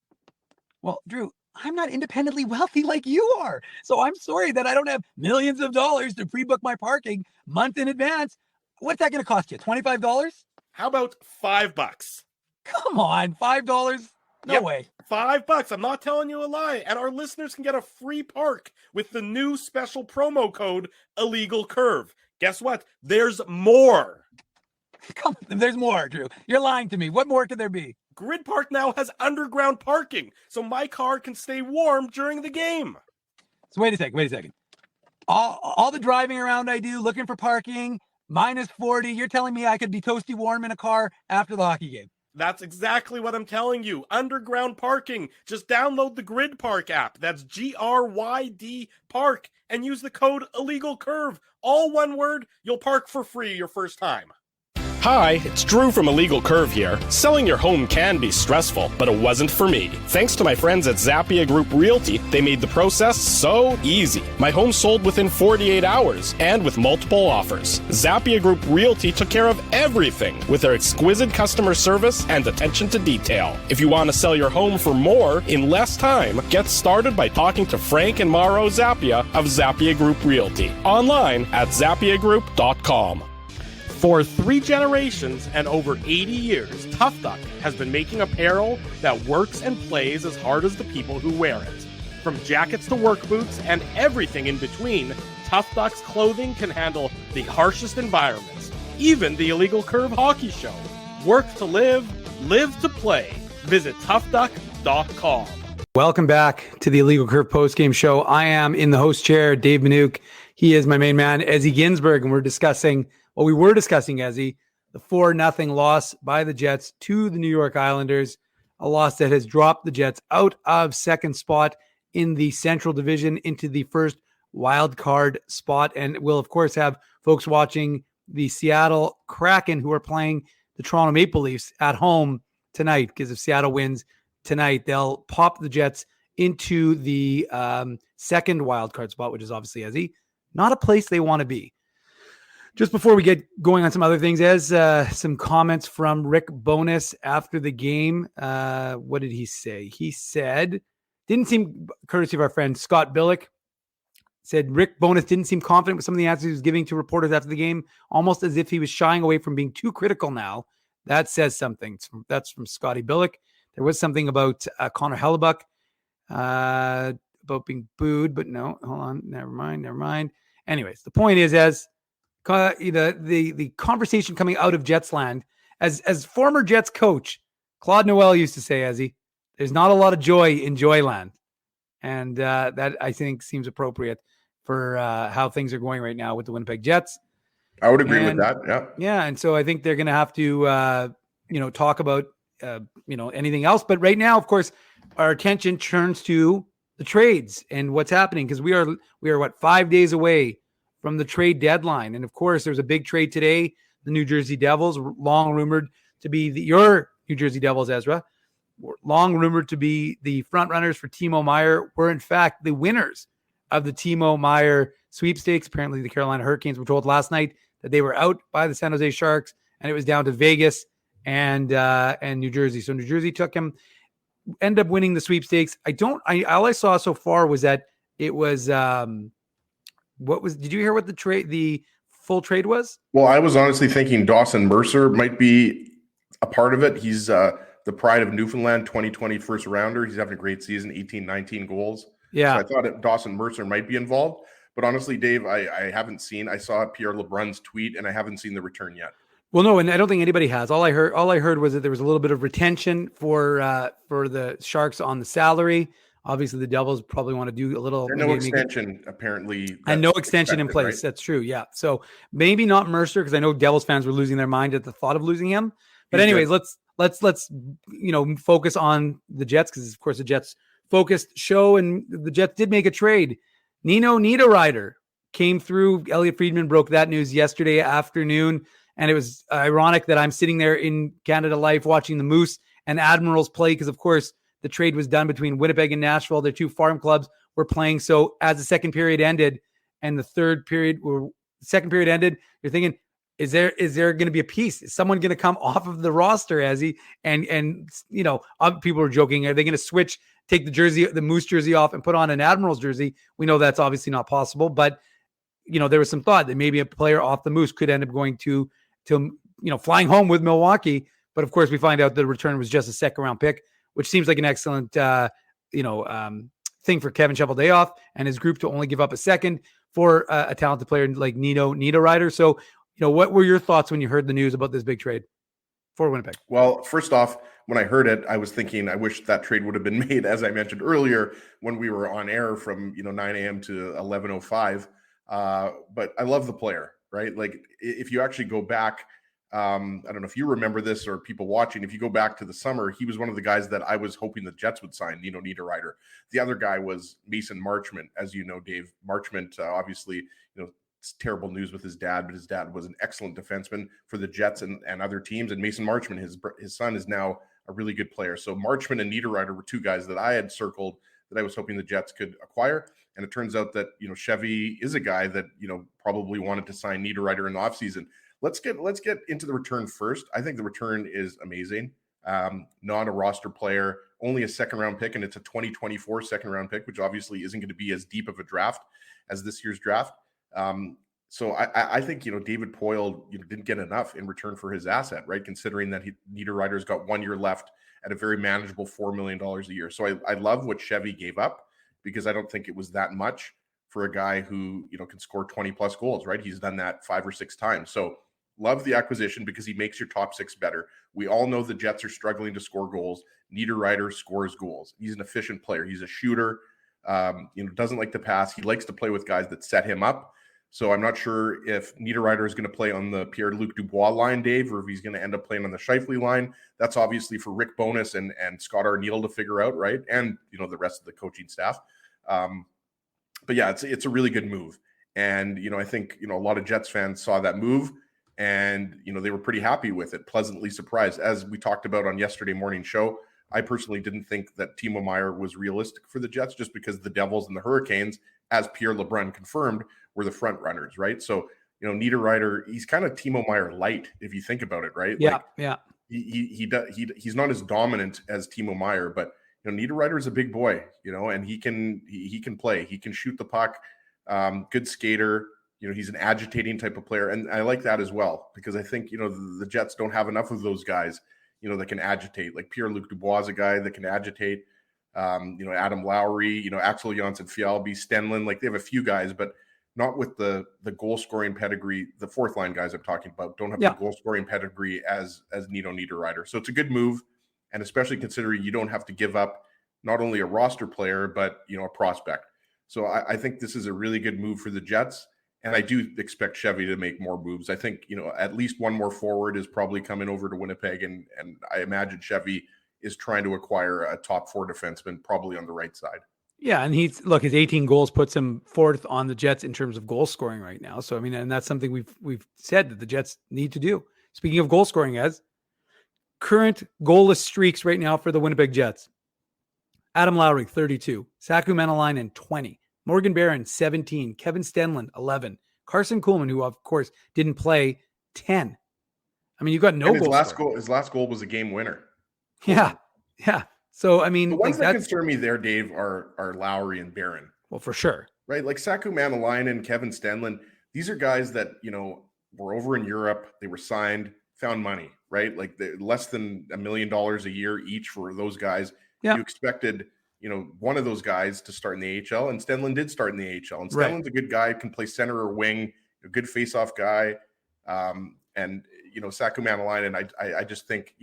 B: Well, Drew, I'm not independently wealthy like you are. So I'm sorry that I don't have millions of dollars to pre-book my parking month in advance. What's that going to cost you? $25?
H: How about $5?
B: Come on, $5? No way.
H: $5. I'm not telling you a lie. And our listeners can get a free park with the new special promo code Illegal Curve. Guess what? There's more.
B: There's more, Drew. You're lying to me. What more could there be?
H: Grid Park now has underground parking, so my car can stay warm during the game.
B: So wait a second. All the driving around I do, looking for parking, minus 40. You're telling me I could be toasty warm in a car after the hockey game?
H: That's exactly what I'm telling you. Underground parking. Just download the Grid Park app. That's GRYD Park and use the code Illegal Curve. All one word. You'll park for free your first time.
I: Hi, it's Drew from Illegal Curve here. Selling your home can be stressful, but it wasn't for me. Thanks to my friends at Zappia Group Realty, they made the process so easy. My home sold within 48 hours and with multiple offers. Zappia Group Realty took care of everything with their exquisite customer service and attention to detail. If you want to sell your home for more in less time, get started by talking to Frank and Mauro Zappia of Zappia Group Realty. Online at zappiagroup.com.
H: For 3 generations and over 80 years, Tough Duck has been making apparel that works and plays as hard as the people who wear it. From jackets to work boots and everything in between, Tough Duck's clothing can handle the harshest environments, even the Illegal Curve hockey show. Work to live, Live to play. Visit toughduck.com.
B: Welcome back to the Illegal Curve postgame show. I am in the host chair, Dave Manouk. He is my main man, Ezzy Ginsberg, and we were discussing, Ezzy, the 4-0 loss by the Jets to the New York Islanders, a loss that has dropped the Jets out of second spot in the Central Division into the first wild card spot. And we'll, of course, have folks watching the Seattle Kraken, who are playing the Toronto Maple Leafs at home tonight, because if Seattle wins tonight, they'll pop the Jets into the second wild card spot, which is obviously, Ezzy, not a place they want to be. Just before we get going on some other things, some comments from Rick Bowness after the game. What did he say? He said, didn't seem, courtesy of our friend Scott Billick, said Rick Bowness didn't seem confident with some of the answers he was giving to reporters after the game, almost as if he was shying away from being too critical now. That says something. That's from Scotty Billick. There was something about Connor Hellebuck, about being booed, but no, hold on. Never mind. Anyways, the point is, as the conversation coming out of Jetsland, as former Jets coach, Claude Noel used to say, Ezzy, there's not a lot of joy in Joyland. And that, I think, seems appropriate for how things are going right now with the Winnipeg Jets.
C: I would agree with that. Yeah.
B: Yeah. And so I think they're going to have to, talk about, anything else. But right now, of course, our attention turns to the trades and what's happening, because we are 5 days away from the trade deadline. And of course, there's a big trade today. The New Jersey Devils, long rumored to be your New Jersey Devils, Ezra, long rumored to be the front runners for Timo Meier, were in fact the winners of the Timo Meier sweepstakes. Apparently the Carolina Hurricanes were told last night that they were out by the San Jose Sharks, and it was down to Vegas and New Jersey. So New Jersey took him, ended up winning the sweepstakes. All I saw so far was that it was, did you hear what the full trade was?
C: Well, I was honestly thinking Dawson Mercer might be a part of it. He's the pride of Newfoundland, 2020 first rounder. He's having a great season, 19 goals.
B: Yeah.
C: So I thought Dawson Mercer might be involved. But honestly, Dave, I haven't seen. I saw Pierre LeBrun's tweet, and I haven't seen the return yet.
B: Well, no, and I don't think anybody has. All I heard was that there was a little bit of retention for the Sharks on the salary. Obviously, the Devils probably want to do a little.
C: There's no extension, apparently,
B: and no extension in place. Right? That's true. Yeah, so maybe not Mercer, because I know Devils fans were losing their mind at the thought of losing him. But anyways, let's focus on the Jets, because of course the Jets focused show, and the Jets did make a trade. Nino Niederreiter came through. Elliot Friedman broke that news yesterday afternoon, and it was ironic that I'm sitting there in Canada Life watching the Moose and Admirals play, because of course the trade was done between Winnipeg and Nashville. Their two farm clubs were playing. So as the second period ended and the second period ended, you're thinking, is there going to be a piece? Is someone going to come off of the roster, Ezzy? And people are joking. Are they going to switch, take the Moose jersey off and put on an Admirals jersey? We know that's obviously not possible, but there was some thought that maybe a player off the Moose could end up going to flying home with Milwaukee. But of course we find out the return was just a second round pick, which seems like an excellent, thing for Kevin Cheveldayoff and his group to only give up a second for a talented player like Nino Niederreiter. So, what were your thoughts when you heard the news about this big trade for Winnipeg?
C: Well, first off, when I heard it, I was thinking, I wish that trade would have been made, as I mentioned earlier, when we were on air from 9 a.m. to 11:05. But I love the player, right? Like, if you actually go back, I don't know if you remember this or people watching, if you go back to the summer, he was one of the guys that I was hoping the Jets would sign, Nino Niederreiter. The other guy was Mason Marchment, as you know, Dave. Marchment, obviously, it's terrible news with his dad, but his dad was an excellent defenseman for the Jets and other teams. And Mason Marchment, his son, is now a really good player. So Marchment and Niederreiter were two guys that I had circled that I was hoping the Jets could acquire. And it turns out that, Chevy is a guy that, probably wanted to sign Niederreiter in the offseason. Let's get into the return first. I think the return is amazing. Not a roster player, only a second round pick, and it's a 2024 second round pick, which obviously isn't going to be as deep of a draft as this year's draft. So I think, David Poile, didn't get enough in return for his asset, right? Considering that Niederreiter's got 1 year left at a very manageable $4 million a year. So I love what Chevy gave up, because I don't think it was that much for a guy who, can score 20 plus goals, right? He's done that 5 or 6 times. So Love the acquisition because he makes your top six better. We all know the Jets are struggling to score goals. Niederreiter scores goals. He's an efficient player. He's a shooter. Doesn't like to pass. He likes to play with guys that set him up. So I'm not sure if Niederreiter is going to play on the Pierre-Luc Dubois line, Dave, or if he's going to end up playing on the Scheifele line. That's obviously for Rick Bowness and Scott Arniel to figure out, right? And, the rest of the coaching staff. But yeah, it's a really good move. And, I think, a lot of Jets fans saw that move and, they were pretty happy with it, pleasantly surprised. As we talked about on yesterday morning show, I personally didn't think that Timo Meier was realistic for the Jets just because the Devils and the Hurricanes, as Pierre LeBrun confirmed, were the front runners, right? So, Niederreiter, he's kind of Timo Meier light, if you think about it, right?
B: Yeah, yeah.
C: He's not as dominant as Timo Meier, but Niederreiter is a big boy, and he can play. He can shoot the puck. Good skater. He's an agitating type of player, and I like that as well because I think the Jets don't have enough of those guys, that can agitate. Like Pierre-Luc Dubois is a guy that can agitate. Adam Lowry, Axel Jonsson-Fjällby, Stenlund, like they have a few guys, but not with the goal scoring pedigree. The fourth line guys I'm talking about don't have the goal scoring pedigree as Nino Niederreiter. So it's a good move, and especially considering you don't have to give up not only a roster player but a prospect. So I think this is a really good move for the Jets, and I do expect Chevy to make more moves. I think at least one more forward is probably coming over to Winnipeg, and I imagine Chevy is trying to acquire a top four defenseman, probably on the right side.
B: Yeah, and his 18 goals puts him fourth on the Jets in terms of goal scoring right now. So and that's something we've said that the Jets need to do. Speaking of goal scoring, as current goalless streaks right now for the Winnipeg Jets: Adam Lowry 32, Saku Maenalainen 20, Morgan Barron 17, Kevin Stenlund 11, Carson Kuhlman, who of course didn't play, 10. You've got no goal.
C: His last goal was a game winner.
B: Yeah. So,
C: the ones that concern me there, Dave, are Lowry and Barron.
B: Well, for sure.
C: Right? Like Saku Maenalainen and Kevin Stenlund, these are guys that, were over in Europe. They were signed, found money, right? Like less than $1 million a year each for those guys. Yeah. You expected, one of those guys to start in the AHL, and Stenlund did start in the AHL. And Stenlund's a good guy, can play center or wing, a good face-off guy. And Saku Maenalainen, I just think,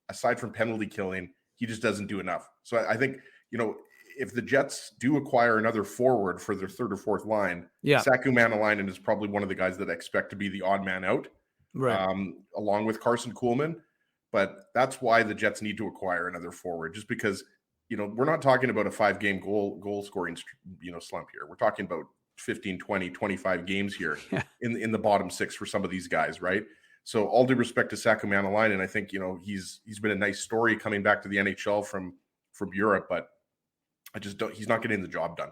C: aside from penalty killing, he just doesn't do enough. So I think, if the Jets do acquire another forward for their third or fourth line, Saku Maenalainen is probably one of the guys that I expect to be the odd man out, right? Along with Carson Kuhlman. But that's why the Jets need to acquire another forward, just because, we're not talking about a 5-game goal scoring, slump here. We're talking about 15, 20, 25 games here in the bottom six for some of these guys, right? So all due respect to Saku Maenalainen, I think, he's been a nice story coming back to the NHL from Europe, but he's not getting the job done.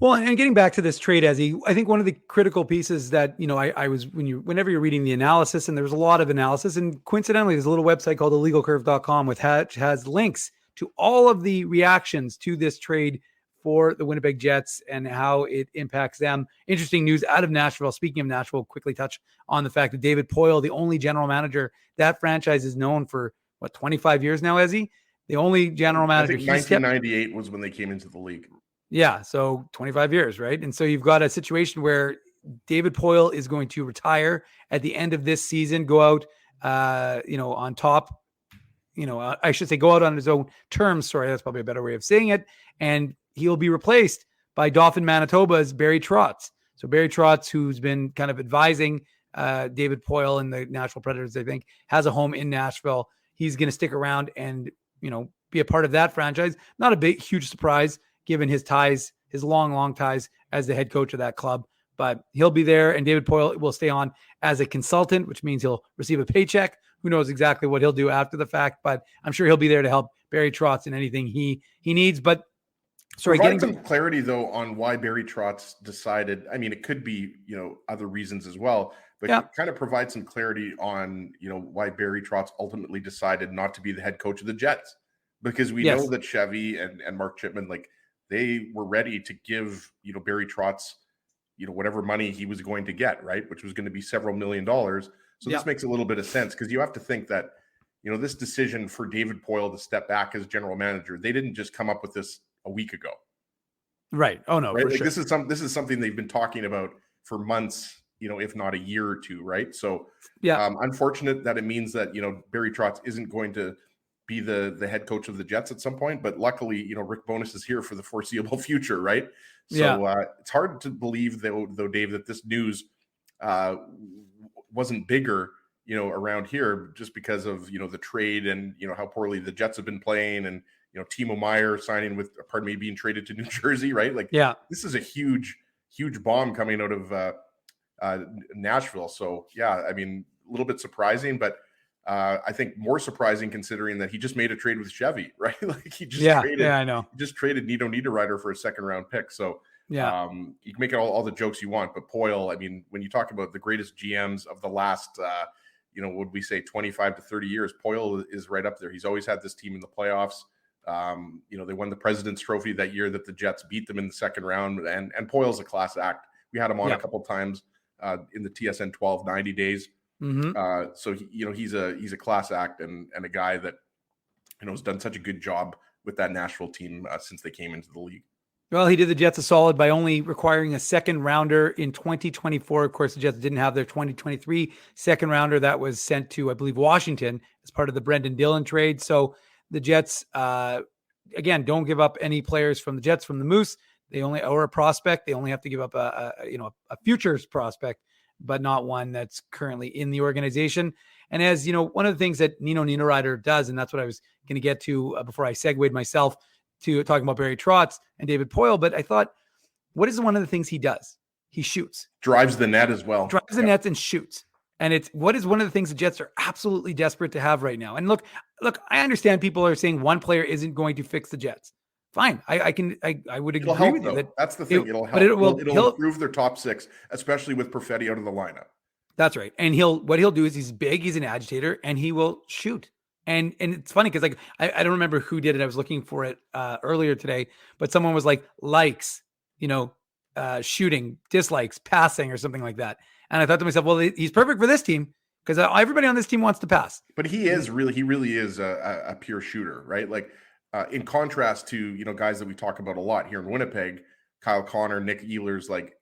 B: Well, and getting back to this trade, I think one of the critical pieces that, I was, whenever you're reading the analysis, and there's a lot of analysis, and coincidentally, there's a little website called illegalcurve.com which has links to all of the reactions to this trade for the Winnipeg Jets and how it impacts them. Interesting news out of Nashville. Speaking of Nashville, quickly touch on the fact that David Poile, the only general manager that franchise is known for, 25 years now, Ezzy? The only general manager.
C: I think 1998 was when they came into the league.
B: Yeah, so 25 years, right? And so you've got a situation where David Poile is going to retire at the end of this season, go out, on top. I should say go out on his own terms. Sorry, that's probably a better way of saying it. And he'll be replaced by Dauphin Manitoba's Barry Trotz. So Barry Trotz, who's been kind of advising David Poile and the Nashville Predators, I think, has a home in Nashville. He's going to stick around and, be a part of that franchise. Not a huge surprise given his ties, his long ties as the head coach of that club. But he'll be there, and David Poile will stay on as a consultant, which means he'll receive a paycheck. Who knows exactly what he'll do after the fact, but I'm sure he'll be there to help Barry Trotz in anything he needs. But sorry,
C: getting some clarity though on why Barry Trotz decided. I mean, it could be other reasons as well, but kind of provide some clarity on why Barry Trotz ultimately decided not to be the head coach of the Jets, because we know that Chevy and Mark Chipman, like, they were ready to give Barry Trotz whatever money he was going to get, right, which was going to be several $1 million. So this makes a little bit of sense, because you have to think that, this decision for David Poile to step back as general manager, they didn't just come up with this a week ago.
B: Right. Oh no,
C: right?
B: for
C: like
B: sure.
C: This is something they've been talking about for months, if not a year or two, right? So
B: Yeah.
C: unfortunate that it means that, Barry Trotz isn't going to be the head coach of the Jets at some point, but luckily, Rick Bowness is here for the foreseeable future, right? So it's hard to believe though, Dave, that this news wasn't bigger, around here just because of, the trade and, how poorly the Jets have been playing and, Timo Meyer being traded to New Jersey, right? Like, this is a huge bomb coming out of Nashville. So a little bit surprising, but I think more surprising considering that he just made a trade with Chevy, right? Like he just traded Nino Niederreiter for a second round pick. So you can make it all the jokes you want, but Poile, when you talk about the greatest GMs of the last, would we say 25 to 30 years, Poile is right up there. He's always had this team in the playoffs. They won the President's Trophy that year that the Jets beat them in the second round, and Poile's a class act. We had him on a couple times in the TSN 1290 days. So he's a class act and a guy that has done such a good job with that Nashville team since they came into the league.
B: Well, he did the Jets a solid by only requiring a second rounder in 2024. Of course, the Jets didn't have their 2023 second rounder that was sent to, I believe, Washington as part of the Brendan Dillon trade. So the Jets, again, don't give up any players from the Jets, from the Moose. Or a prospect. They only have to give up a futures prospect, but not one that's currently in the organization. And as one of the things that Nino Niederreiter does, and that's what I was going to get to before I segued myself to talking about Barry Trotz and David Poile. But I thought, what is one of the things he does? He shoots.
C: Drives the net as well.
B: Drives the nets and shoots. And what is one of the things the Jets are absolutely desperate to have right now? And look, I understand people are saying one player isn't going to fix the Jets. Fine. I would agree
C: help,
B: with you.
C: That's the thing. It'll help. It'll improve their top six, especially with Perfetti out of the lineup.
B: That's right. And what he'll do is he's big, he's an agitator, and he will shoot. And it's funny because I don't remember who did it. I was looking for it earlier today, but someone was like likes, shooting, dislikes, passing, or something like that. And I thought to myself, well, he's perfect for this team because everybody on this team wants to pass.
C: But he really is a pure shooter, right? Like in contrast to, guys that we talk about a lot here in Winnipeg, Kyle Connor, Nick Ehlers, like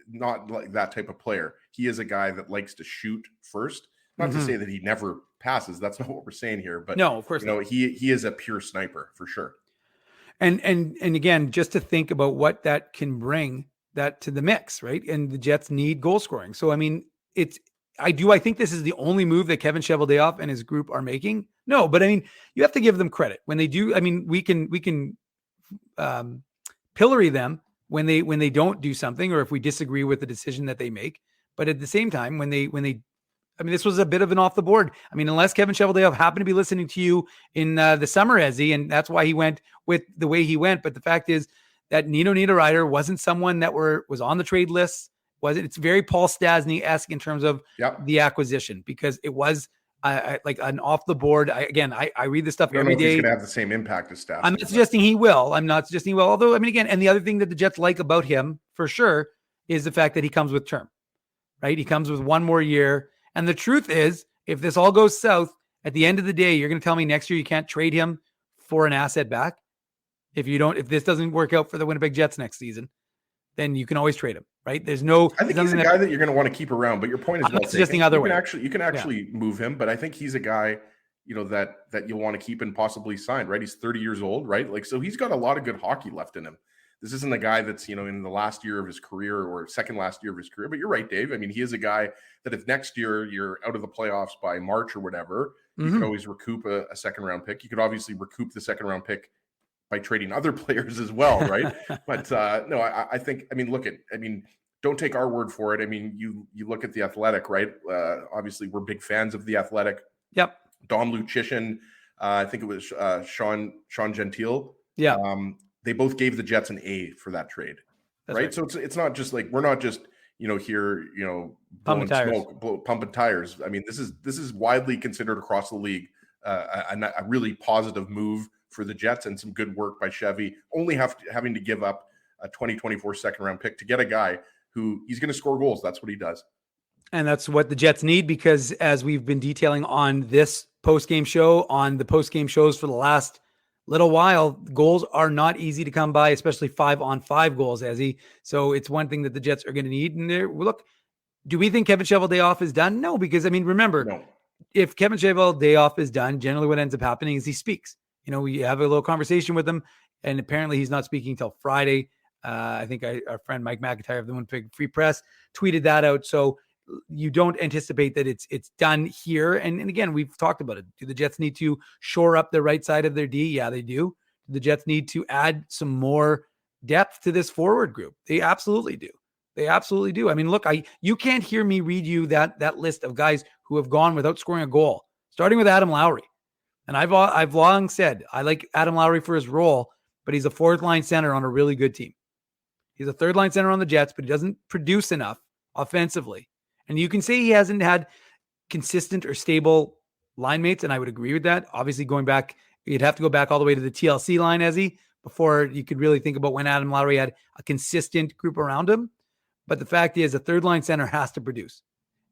C: not like that type of player. He is a guy that likes to shoot first. Not to say that he never passes. That's not what we're saying here. But
B: no, of course not.
C: He is a pure sniper for sure.
B: And again, just to think about what that can bring that to the mix, right? And the Jets need goal scoring. So, I think this is the only move that Kevin Cheveldayoff and his group are making. No, but you have to give them credit when they do. We can pillory them when they don't do something, or if we disagree with the decision that they make. But at the same time, when they this was a bit of an off the board. Unless Kevin Cheveldayoff happened to be listening to you in the summer, Ezzy, and that's why he went with the way he went. But the fact is that Nino Niederreiter wasn't someone that was on the trade list. It's very Paul Stastny-esque in terms of the acquisition, because it was like an off the board. I read this stuff every day.
C: He's going to have the same impact as Stastny.
B: I'm not suggesting he will. Although, and the other thing that the Jets like about him for sure is the fact that he comes with term, right? He comes with one more year. And the truth is, if this all goes south, at the end of the day, you're going to tell me next year you can't trade him for an asset back. If this doesn't work out for the Winnipeg Jets next season, then you can always trade him, right? I think
C: he's a guy that you're going to want to keep around, but your point is
B: I'm not suggesting other way.
C: You can actually move him, but I think he's a guy, that you'll want to keep and possibly sign, right? He's 30 years old, right? Like, so he's got a lot of good hockey left in him. This isn't a guy that's, in the last year of his career or second last year of his career, but you're right, Dave. He is a guy that if next year you're out of the playoffs by March or whatever, you could always recoup a second round pick. You could obviously recoup the second round pick by trading other players as well, right? But no, I think, don't take our word for it. You look at The Athletic, right? Obviously, we're big fans of The Athletic.
B: Yep.
C: Dom Lucian, I think it was Sean Gentile.
B: Yeah.
C: They both gave the Jets an A for that trade. Right? So it's not just like, we're not just, here,
B: pumping
C: tires. This is widely considered across the league a really positive move for the Jets and some good work by Chevy, only having to give up a 2024 second round pick to get a guy who he's going to score goals. That's what he does.
B: And that's what the Jets need, because as we've been detailing on this post-game show, on the post-game shows for the last little while, goals are not easy to come by, especially 5-on-5 goals, Ezzy. So it's one thing that the Jets are going to need. And Do we think Kevin Chevel day off is done? No, because I mean, remember,
C: No.
B: if Kevin Chevel day off is done, generally what ends up happening is he speaks. We have a little conversation with him, and apparently he's not speaking until Friday. I think our friend Mike McIntyre of the Winnipeg Free Press tweeted that out. So you don't anticipate that it's done here. And again, we've talked about it. Do the Jets need to shore up the right side of their D? Yeah, they do. Do the Jets need to add some more depth to this forward group? They absolutely do. They absolutely do. I mean, look, you can't hear me read you that list of guys who have gone without scoring a goal, starting with Adam Lowry. And I've long said I like Adam Lowry for his role, but he's a fourth line center on a really good team. He's a third line center on the Jets, but he doesn't produce enough offensively. And you can say he hasn't had consistent or stable line mates, and I would agree with that. Obviously, going back, you'd have to go back all the way to the TLC line, Ezzy, before you could really think about when Adam Lowry had a consistent group around him. But the fact is, a third line center has to produce.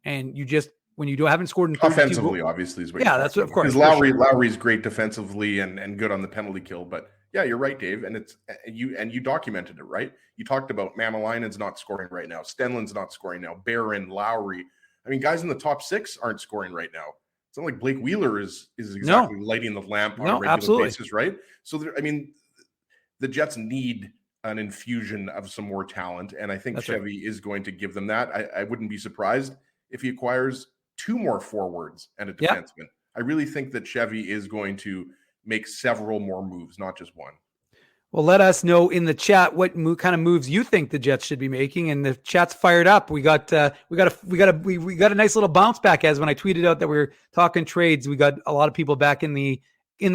B: And you just, when you haven't scored in
C: offensively, obviously, is what
B: that's what, of course.
C: Because Lowry's great defensively and good on the penalty kill. But yeah, you're right, Dave. And you documented it, right? You talked about Mamalainen's not scoring right now. Stenlund's not scoring now. Barron, Lowry. I mean, guys in the top 6 aren't scoring right now. It's not like Blake Wheeler is exactly lighting the lamp on a regular basis, right? So, the Jets need an infusion of some more talent, and I think Chevy is going to give them that. I wouldn't be surprised if he acquires 2 more forwards and a defenseman. I really think that Chevy is going to make several more moves, not just one.
B: Well, let us know in the chat what kind of moves you think the Jets should be making, and the chat's fired up. We got a nice little bounce back as when I tweeted out that we were talking trades. We got a lot of people back in the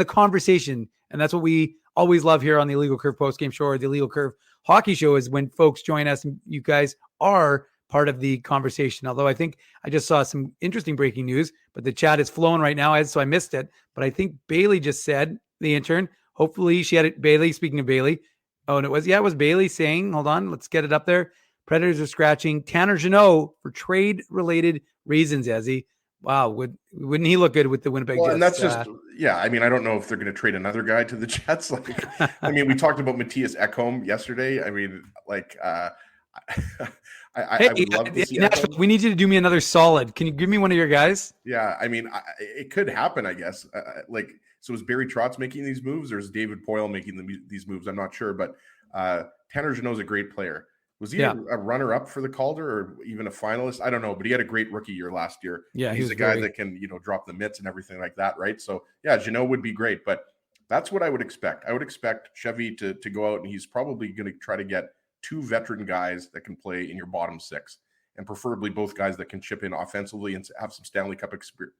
B: conversation, and that's what we always love here on the Illegal Curve postgame show or the Illegal Curve hockey show, is when folks join us and you guys are part of the conversation. Although I think I just saw some interesting breaking news, but the chat is flowing right now, so I missed it. But I think Bailey just said, the intern, hopefully she had it. Bailey, speaking of Bailey. Oh, and it was Bailey saying, hold on, let's get it up there. Predators are scratching Tanner Jeannot for trade-related reasons, Ezzy. Wow, wouldn't he look good with the Winnipeg Jets?
C: And that's just, I mean, I don't know if they're going to trade another guy to the Jets. I mean, we talked about Matthias Ekholm yesterday. I mean, I would love to see Ekholm.
B: We need you to do me another solid. Can you give me one of your guys?
C: Yeah, I mean, it could happen, I guess. So is Barry Trotz making these moves, or is David Poile making these moves? I'm not sure, but Tanner Jeannot's a great player. Was he a runner-up for the Calder or even a finalist? I don't know, but he had a great rookie year last year.
B: Yeah,
C: he's a guy that can, drop the mitts and everything like that, right? So, yeah, Jeannot would be great, but that's what I would expect. I would expect Chevy to go out, and he's probably going to try to get 2 veteran guys that can play in your bottom 6, and preferably both guys that can chip in offensively and have some Stanley Cup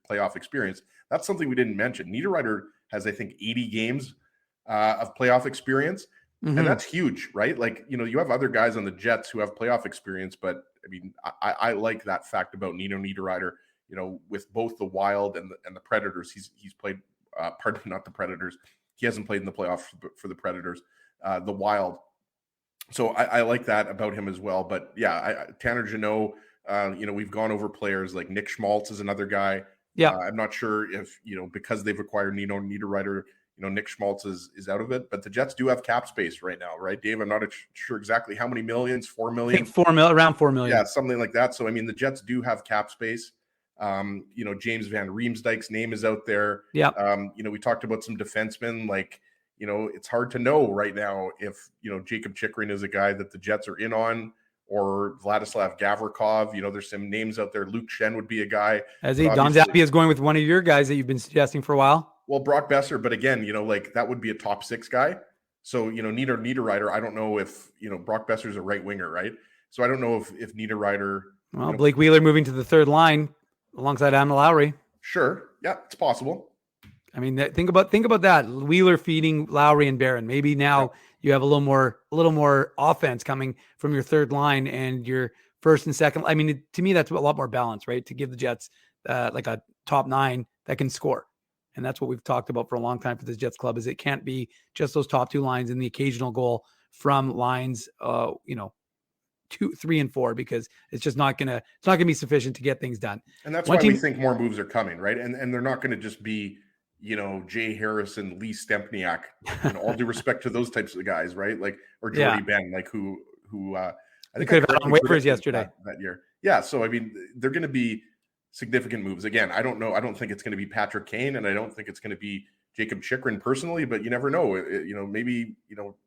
C: playoff experience. That's something we didn't mention. Niederreiter has, I think, 80 games of playoff experience. Mm-hmm. And that's huge, right? You have other guys on the Jets who have playoff experience, but I mean, I like that fact about Nino Niederreiter. With both the Wild and the Predators, he's played. Not the Predators. He hasn't played in the playoffs for the Predators. The Wild. So I like that about him as well. But yeah, Tanner Jeannot. We've gone over players like Nick Schmaltz is another guy.
B: Yeah,
C: I'm not sure if because they've acquired Nino Niederreiter. Nick Schmaltz is out of it, but the Jets do have cap space right now, right, Dave? I'm not sure exactly how many millions, 4 million?
B: I think around 4 million.
C: Yeah, something like that. So, I mean, the Jets do have cap space. James Van Riemsdyk's name is out there.
B: Yeah.
C: We talked about some defensemen. It's hard to know right now if, Jacob Chychrun is a guy that the Jets are in on, or Vladislav Gavrikov. There's some names out there. Luke Shen would be a guy.
B: Don Zappy is going with one of your guys that you've been suggesting for a while.
C: Well, Brock Besser, but again, that would be a top 6 guy. So, Niederreiter, I don't know if, Brock Besser's a right winger, right? So I don't know if Niederreiter.
B: Well, Blake Wheeler moving to the third line alongside Adam Lowry.
C: Sure. Yeah, it's possible.
B: I mean, think about that. Wheeler feeding Lowry and Barron. Maybe now you have a little more offense coming from your third line and your first and second. I mean, to me, that's a lot more balance, right? To give the Jets like a top 9 that can score. And that's what we've talked about for a long time for this Jets club, is it can't be just those top 2 lines and the occasional goal from lines, 2, 3, and 4, because it's just not gonna be sufficient to get things done.
C: And that's why we think more moves are coming, right? And they're not going to just be, Jay Harrison, Lee Stempniak, all due respect to those types of guys, right? Or Jordy Ben, who I think
B: could have had on waivers yesterday
C: that year. Yeah, so I mean, they're going to be significant moves. Again, I don't know. I don't think it's going to be Patrick Kane, and I don't think it's going to be Jacob Chychrun personally, but you never know. Maybe,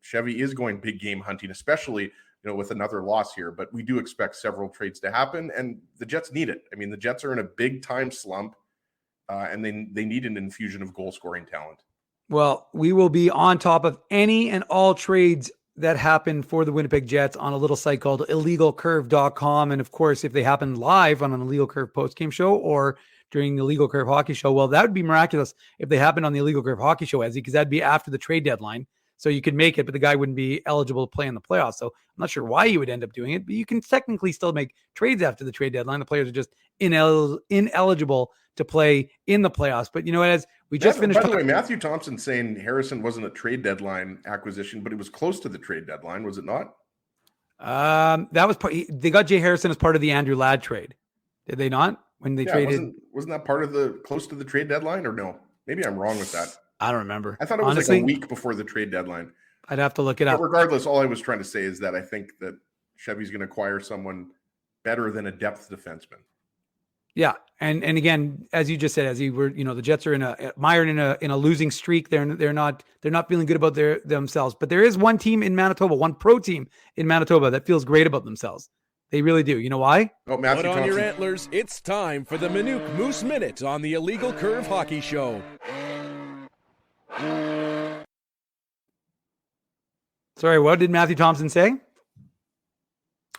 C: Chevy is going big game hunting, especially, with another loss here. But we do expect several trades to happen, and the Jets need it. I mean, the Jets are in a big time slump, and they need an infusion of goal scoring talent.
B: Well, we will be on top of any and all trades that happen for the Winnipeg Jets on a little site called illegalcurve.com. And of course, if they happen live on an Illegal Curve postgame show or during the Illegal Curve Hockey Show, well, that would be miraculous if they happened on the Illegal Curve Hockey Show, Ezzy, because that'd be after the trade deadline. So you could make it, but the guy wouldn't be eligible to play in the playoffs. So I'm not sure why you would end up doing it, but you can technically still make trades after the trade deadline. The players are just ineligible to play in the playoffs. But as we just finished.
C: By the way, Matthew Thompson saying Harrison wasn't a trade deadline acquisition, but it was close to the trade deadline, was it not?
B: That was they got Jay Harrison as part of the Andrew Ladd trade, did they not? When they traded,
C: wasn't that part of the close to the trade deadline, or no? Maybe I'm wrong with that.
B: I don't remember.
C: I thought it was honestly, like a week before the trade deadline.
B: I'd have to look it up.
C: But regardless, all I was trying to say is that I think that Chevy's going to acquire someone better than a depth defenseman.
B: Yeah, and again, as you just said, as you were, the Jets are mired in a losing streak. They're not feeling good about themselves. But there is one team in Manitoba, one pro team in Manitoba that feels great about themselves. They really do. You know why?
C: Oh, Matthew
G: Put on
C: Thompson.
G: your antlers. It's time for the Minuk Moose Minute on the Illegal Curve Hockey Show.
B: Sorry, what did Matthew Thompson say?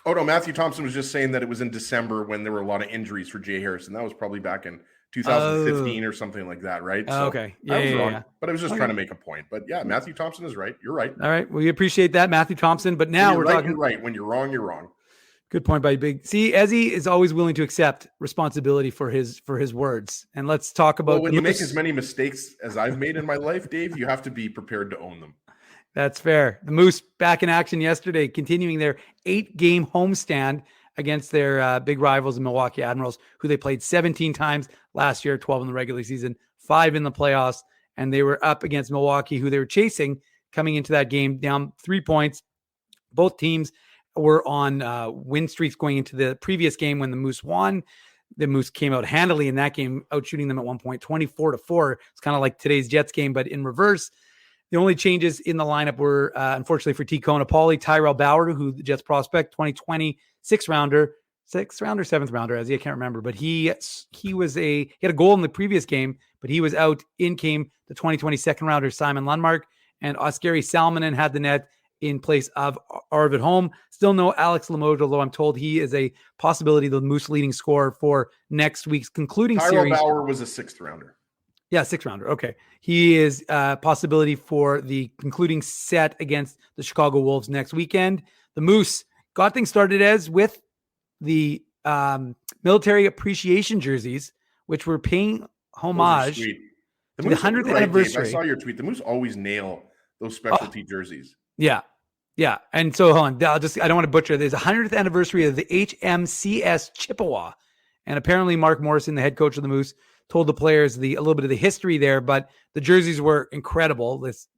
C: Oh, no, Matthew Thompson was just saying that it was in December when there were a lot of injuries for Jay Harrison. That was probably back in 2015 or something like that, right? So
B: okay.
C: I was wrong, but I was just trying to make a point. But yeah, Matthew Thompson is right. You're right.
B: All right. We appreciate that, Matthew Thompson. But now we're talking.
C: You're right. When you're wrong, you're wrong.
B: Good point by Big. See, Ezzy is always willing to accept responsibility for his words. And let's talk about
C: when you make as many mistakes as I've made in my life, Dave, you have to be prepared to own them.
B: That's fair. The Moose back in action yesterday, continuing their 8-game homestand against their big rivals, the Milwaukee Admirals, who they played 17 times last year, 12 in the regular season, 5 in the playoffs. And they were up against Milwaukee, who they were chasing coming into that game, down 3 points. Both teams were on win streaks going into the previous game when the Moose won. The Moose came out handily in that game, outshooting them at one point, 24-4. It's kind of like today's Jets game, but in reverse. The only changes in the lineup were, unfortunately for T. Konopoli, Tyrell Bauer, who the Jets prospect, 2020 6th rounder, 7th rounder, as I can't remember, but he had a goal in the previous game, but he was out. In came the 2020 2nd rounder, Simon Lundmark, and Oskari Salminen had the net in place of Arvid Holm. Still no Alex Limoges, although I'm told he is a possibility, the Moose leading scorer for next week's concluding series.
C: Tyrell Bauer was a 6th rounder.
B: Yeah, 6th rounder. Okay. He is a possibility for the concluding set against the Chicago Wolves next weekend. The Moose got things started with the military appreciation jerseys, which were paying homage to the 100th anniversary.
C: I saw your tweet. The Moose always nail those specialty jerseys.
B: Yeah. Yeah. And so hold on. I don't want to butcher. There's a 100th anniversary of the HMCS Chippewa. And apparently Mark Morrison, the head coach of the Moose, told the players a little bit of the history there, but the jerseys were incredible. This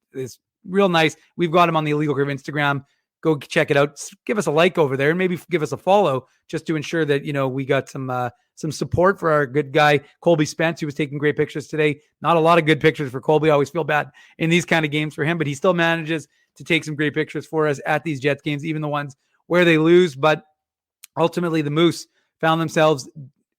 B: real nice. We've got them on the Illegal Curve Instagram. Go check it out. Give us a like over there and maybe give us a follow just to ensure that, we got some support for our good guy, Colby Spence, who was taking great pictures today. Not a lot of good pictures for Colby. I always feel bad in these kind of games for him, but he still manages to take some great pictures for us at these Jets games, even the ones where they lose. But ultimately the Moose found themselves,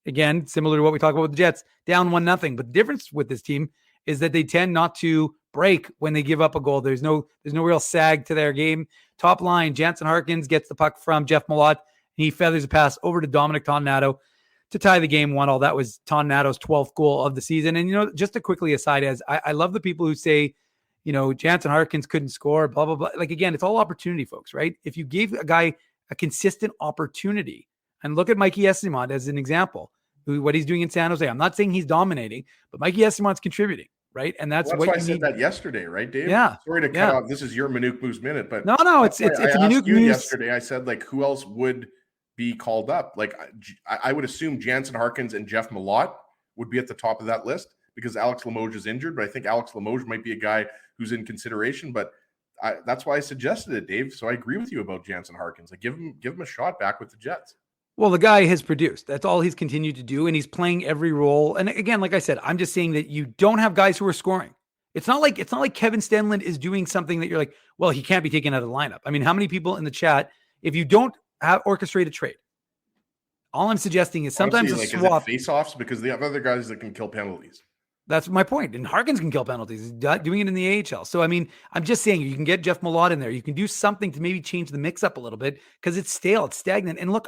B: again, similar to what we talked about with the Jets, down 1-0. But the difference with this team is that they tend not to break when they give up a goal. There's no real sag to their game. Top line, Jansen Harkins gets the puck from Jeff Malott. He feathers a pass over to Dominic Tonnato to tie the game 1-1. That was Tonnato's 12th goal of the season. And, just to quickly aside, as I love the people who say, Jansen Harkins couldn't score, blah, blah, blah. Like, again, it's all opportunity, folks, right? If you gave a guy a consistent opportunity, and look at Mikey Eyssimont as an example, what he's doing in San Jose. I'm not saying he's dominating, but Mikey Eysimont's contributing, right? And that's why I said
C: that yesterday, right, Dave?
B: Yeah.
C: Sorry to cut off. This is your Minuk Moose Minute, but
B: no, it's a Minuk Moose.
C: Yesterday, I said, who else would be called up? I would assume Jansen Harkins and Jeff Malott would be at the top of that list because Alex Limoges is injured, but I think Alex Limoges might be a guy who's in consideration, but that's why I suggested it, Dave. So I agree with you about Jansen Harkins. Give him a shot back with the Jets.
B: Well, the guy has produced. That's all he's continued to do, and he's playing every role. And again, like I said, I'm just saying that you don't have guys who are scoring. It's not like Kevin Stenlund is doing something that you're like, well, he can't be taken out of the lineup. I mean, how many people in the chat, if you don't orchestrate a trade, all I'm suggesting is sometimes
C: honestly,
B: a swap.
C: Is it face-offs because they have other guys that can kill penalties.
B: That's my point. And Harkins can kill penalties. He's doing it in the AHL. So, I mean, I'm just saying you can get Jeff Malott in there. You can do something to maybe change the mix up a little bit because it's stale. It's stagnant. And look,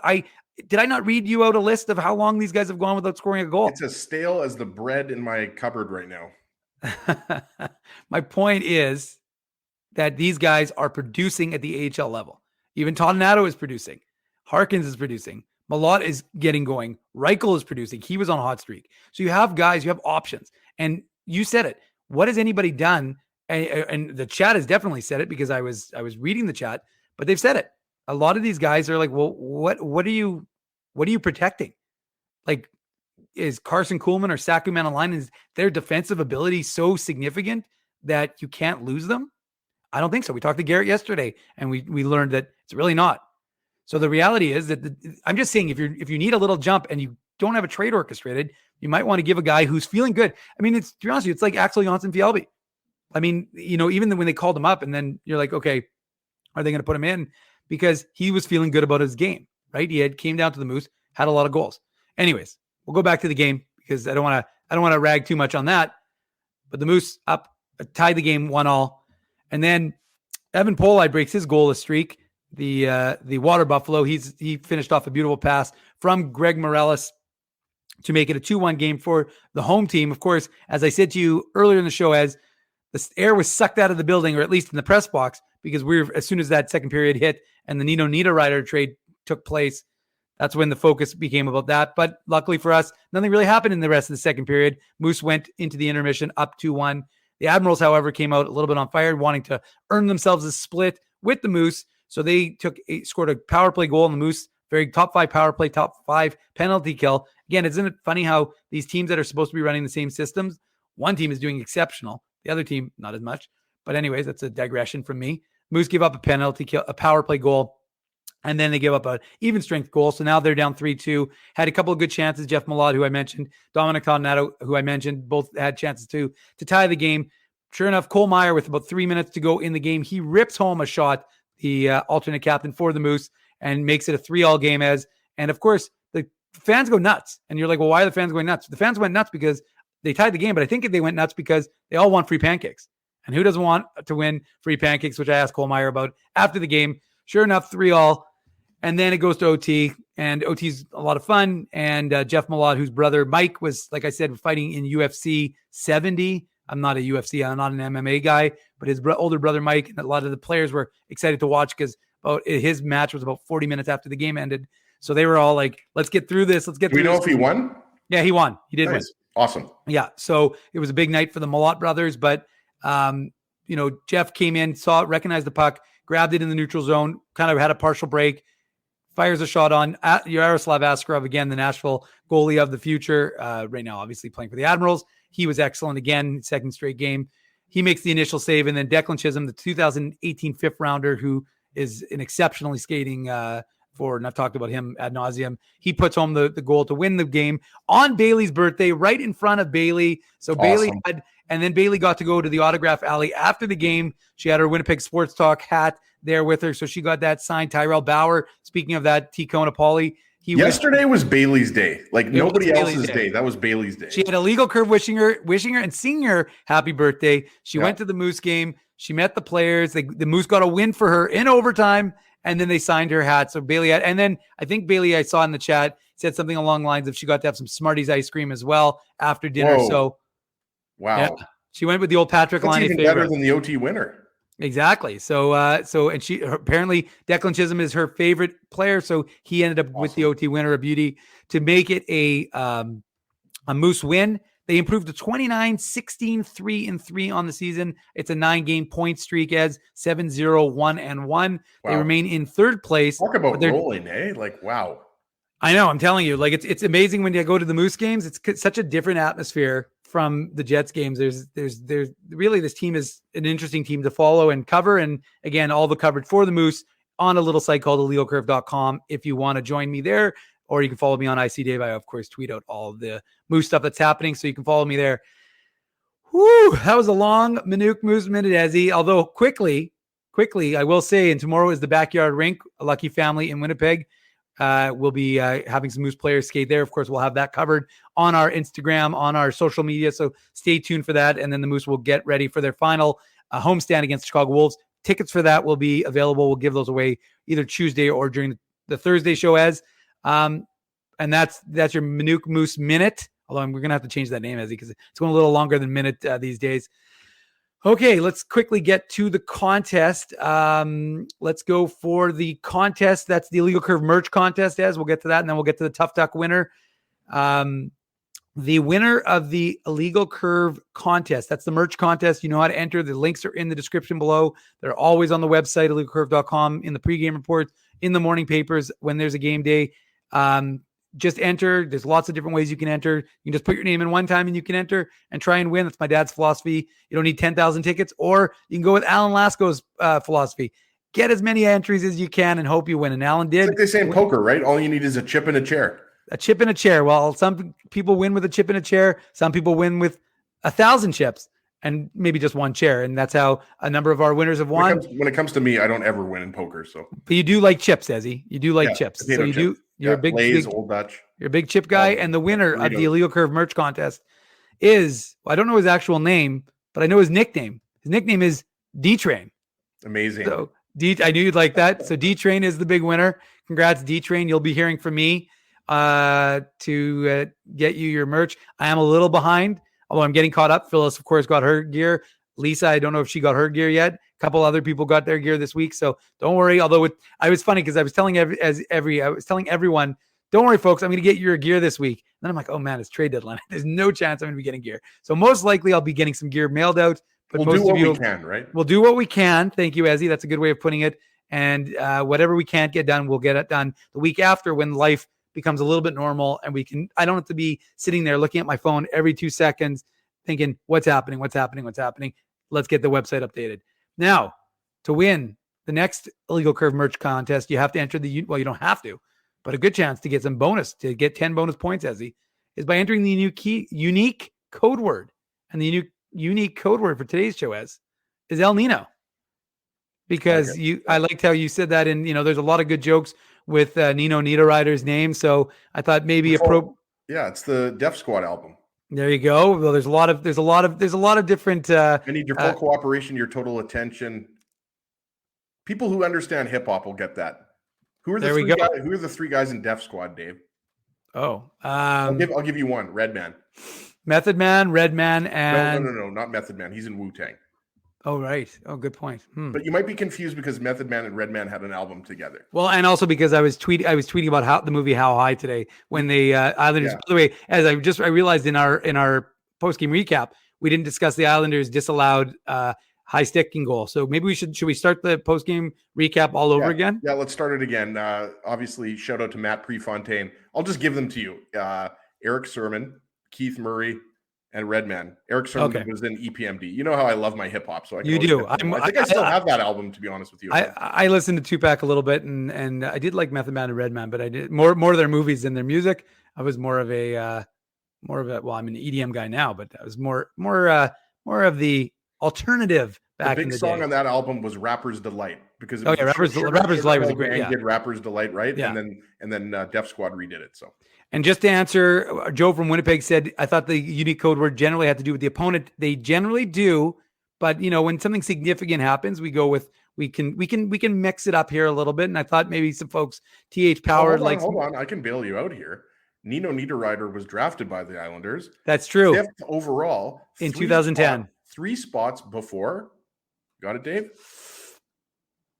B: did I not read you out a list of how long these guys have gone without scoring a goal?
C: It's as stale as the bread in my cupboard right now.
B: My point is that these guys are producing at the AHL level. Even Todd Nato is producing. Harkins is producing. Malott is getting going. Reichel is producing. He was on a hot streak. So you have guys, you have options. And you said it. What has anybody done? And the chat has definitely said it because I was reading the chat, but they've said it. A lot of these guys are like, well, what are you protecting? Like, is Carson Kuhlman or Saku Manalainen, is their defensive ability so significant that you can't lose them? I don't think so. We talked to Garrett yesterday, and we learned that it's really not. So the reality is that I'm just saying, if you need a little jump and you don't have a trade orchestrated, you might want to give a guy who's feeling good. I mean, to be honest with you, it's like Axel Jonsson-Fjällby. I mean, even when they called him up, and then you're like, okay, are they going to put him in? Because he was feeling good about his game, right? He came down to the Moose, had a lot of goals. Anyways, we'll go back to the game because I don't want to rag too much on that. But the Moose tied the game 1-1, and then Evan Polai breaks his goalless streak. The Water Buffalo, he finished off a beautiful pass from Greg Morales to make it a 2-1 game for the home team. Of course, as I said to you earlier in the show, as the air was sucked out of the building, or at least in the press box, because as soon as that second period hit and the Nino Niederreiter trade took place, that's when the focus became about that. But luckily for us, nothing really happened in the rest of the second period. Moose went into the intermission up 2-1. The Admirals, however, came out a little bit on fire, wanting to earn themselves a split with the Moose. So they scored a power play goal in the Moose, very top 5 power play, top 5 penalty kill. Again, isn't it funny how these teams that are supposed to be running the same systems, one team is doing exceptional, the other team not as much. But anyways, that's a digression from me. Moose give up a penalty kill, a power play goal, and then they give up an even strength goal. So now they're down 3-2. Had a couple of good chances. Jeff Malott, who I mentioned, Dominic Toninato, who I mentioned, both had chances to tie the game. Sure enough, Cole Meyer, with about 3 minutes to go in the game, he rips home a shot, the alternate captain for the Moose, and makes it a 3-3 game. And of course, the fans go nuts. And you're like, well, why are the fans going nuts? The fans went nuts because they tied the game, but I think they went nuts because they all want free pancakes. And who doesn't want to win free pancakes, which I asked Cole Meyer about after the game. Sure enough, 3-3. And then it goes to OT, and OT's a lot of fun. And Jeff Malott, whose brother Mike was, like I said, fighting in UFC 70. I'm not an MMA guy, but his older brother Mike and a lot of the players were excited to watch because his match was about 40 minutes after the game ended. So they were all like, let's get through this.
C: Do we know if he won?
B: Yeah, he won. He did win.
C: Awesome.
B: Yeah. So it was a big night for the Malott brothers, but Jeff came in, recognized the puck, grabbed it in the neutral zone, kind of had a partial break, fires a shot on Yaroslav Askarov, again, the Nashville goalie of the future, right now obviously playing for the Admirals. He was excellent again, second straight game. He makes the initial save, and then Declan Chisholm, the 2018 fifth rounder, who is an exceptionally skating forward, and I've talked about him ad nauseum. He puts home the goal to win the game on Bailey's birthday, right in front of Bailey. So awesome. Bailey and then Bailey got to go to the autograph alley after the game. She had her Winnipeg Sports Talk hat there with her, so she got that signed. Tyrell Bauer, speaking of that, T. Conapoli.
C: Yesterday was Bailey's day. Like nobody else's day. That was Bailey's day.
B: She had a legal curve wishing her and singing her happy birthday. She went to the Moose game. She met the players. The Moose got a win for her in overtime, and then they signed her hat. So Bailey had, and then I think Bailey, I saw in the chat, said something along the lines of she got to have some Smarties ice cream as well after dinner.
C: Whoa.
B: So
C: wow,
B: she went with the old Patrick Laine favorite.
C: Better than the OT winner.
B: Exactly. So, and she apparently Declan Chisholm is her favorite player. So he ended up with the OT winner of beauty to make it a Moose win. They improved to 29-16-3-3 on the season. It's a 9-game point streak as 7-0-1-1. Wow. They remain in third place.
C: Talk about rolling, eh? Like, wow.
B: I know. I'm telling you, like it's amazing when you go to the Moose games. It's such a different atmosphere from the Jets games. There's really, this team is an interesting team to follow and cover. And again, all the coverage for the Moose on a little site called illegalcurve.com. If you want to join me there, or you can follow me on IC Dave. I, of course, tweet out all the Moose stuff that's happening, so you can follow me there. Whew, that was a long Manuk Moose Minute, Ezzy. Although quickly, I will say, and tomorrow is the Backyard Rink, a lucky family in Winnipeg. We'll be having some Moose players skate there. Of course, we'll have that covered on our Instagram, on our social media. So stay tuned for that. And then the Moose will get ready for their final homestand against the Chicago Wolves. Tickets for that will be available. We'll give those away either Tuesday or during the Thursday show and that's your Manuk Moose Minute. Although we're going to have to change that name, Ezzy, because it's going a little longer than minute these days. Okay, let's quickly get to the contest. Let's go for the contest. That's the Illegal Curve merch contest, Ez. We'll get to that, and then we'll get to the Tough Duck winner. The winner of the Illegal Curve contest, that's the merch contest. You know how to enter. The links are in the description below. They're always on the website, illegalcurve.com, in the pregame report, in the morning papers when there's a game day. Just enter. There's lots of different ways you can enter. You can just put your name in one time and you can enter and try and win. That's my dad's philosophy. You don't need 10,000 tickets, or you can go with Alan Lasco's philosophy. Get as many entries as you can and hope you win. And Alan did.
C: It's like they say in poker, right? All you need is a chip and a chair.
B: A chip in a chair. Well, some people win with a chip in a chair. Some people win with 1,000 chips and maybe just one chair. And that's how a number of our winners have won.
C: When it comes to me, I don't ever win in poker. So,
B: but you do like chips, Ezzy. You do like chips. So you do. You're a big,
C: Lay's, Old Dutch.
B: You're a big chip guy. And the winner of the Illegal Curve merch contest is, well, I don't know his actual name, but I know his nickname. His nickname is D-Train.
C: Amazing.
B: So I knew you'd like that. So D-Train is the big winner. Congrats, D-Train. You'll be hearing from me to get you your merch. I am a little behind, although I'm getting caught up. Phyllis, of course, got her gear. Lisa, I don't know if she got her gear yet. A couple other people got their gear this week, so don't worry. Although I was funny because I was telling everyone, don't worry, folks, I'm going to get your gear this week. And then I'm like, oh man, it's trade deadline. There's no chance I'm going to be getting gear. So most likely I'll be getting some gear mailed out. But
C: we'll do what we can, right?
B: We'll do what we can. Thank you, Ezzy. That's a good way of putting it. And whatever we can't get done, we'll get it done the week after when life becomes a little bit normal and I don't have to be sitting there looking at my phone every 2 seconds thinking, what's happening? Let's get the website updated. Now, to win the next Illegal Curve merch contest, you have to enter you don't have to, but a good chance to get some bonus, to get 10 bonus points, Ezzy, is by entering the unique code word. And the unique code word for today's show is El Nino. Because I liked how you said that there's a lot of good jokes with Nino Niederreiter's name. So I thought maybe
C: it's the Def Squad album.
B: There you go. Well, there's a lot of different. I
C: need your full cooperation, your total attention. People who understand hip hop will get that. Who are the three guys in Def Squad, Dave?
B: Oh,
C: I'll give you one. Redman,
B: Method Man, Redman, and
C: no, not Method Man. He's in Wu-Tang.
B: Oh, right. Oh, good point.
C: But you might be confused because Method Man and Redman had an album together.
B: Well, and also because I was tweeting about the movie How High today when the Islanders. By the way, as I realized in our post game recap, we didn't discuss the Islanders disallowed high sticking goal. So maybe should we start the post game recap all over again?
C: Yeah, let's start it again. Obviously, shout out to Matt Prefontaine. I'll just give them to you. Eric Sermon, Keith Murray, and Redman. Eric Sermon was in EPMD. You know how I love my hip hop, so I
B: do.
C: I think I still have that album, to be honest with you.
B: I listened to Tupac a little bit, and I did like Method Man and Redman, but I did more of their movies than their music. I was more of a well, I'm an EDM guy now, but I was more of the alternative back in the day.
C: The big song on that album was Rapper's Delight because
B: Rapper's Delight was a great.
C: Did Rapper's Delight, right? Yeah. And then Def Squad redid it. So.
B: And just to answer, Joe from Winnipeg said, I thought the unique code word generally had to do with the opponent. They generally do, but when something significant happens, we go with we can mix it up here a little bit. And I thought maybe some folks, TH Power,
C: hold on, I can bail you out here. Nino Niederreiter was drafted by the Islanders.
B: That's true.
C: 5th overall
B: in 2010.
C: 3 spots before. Got it, Dave?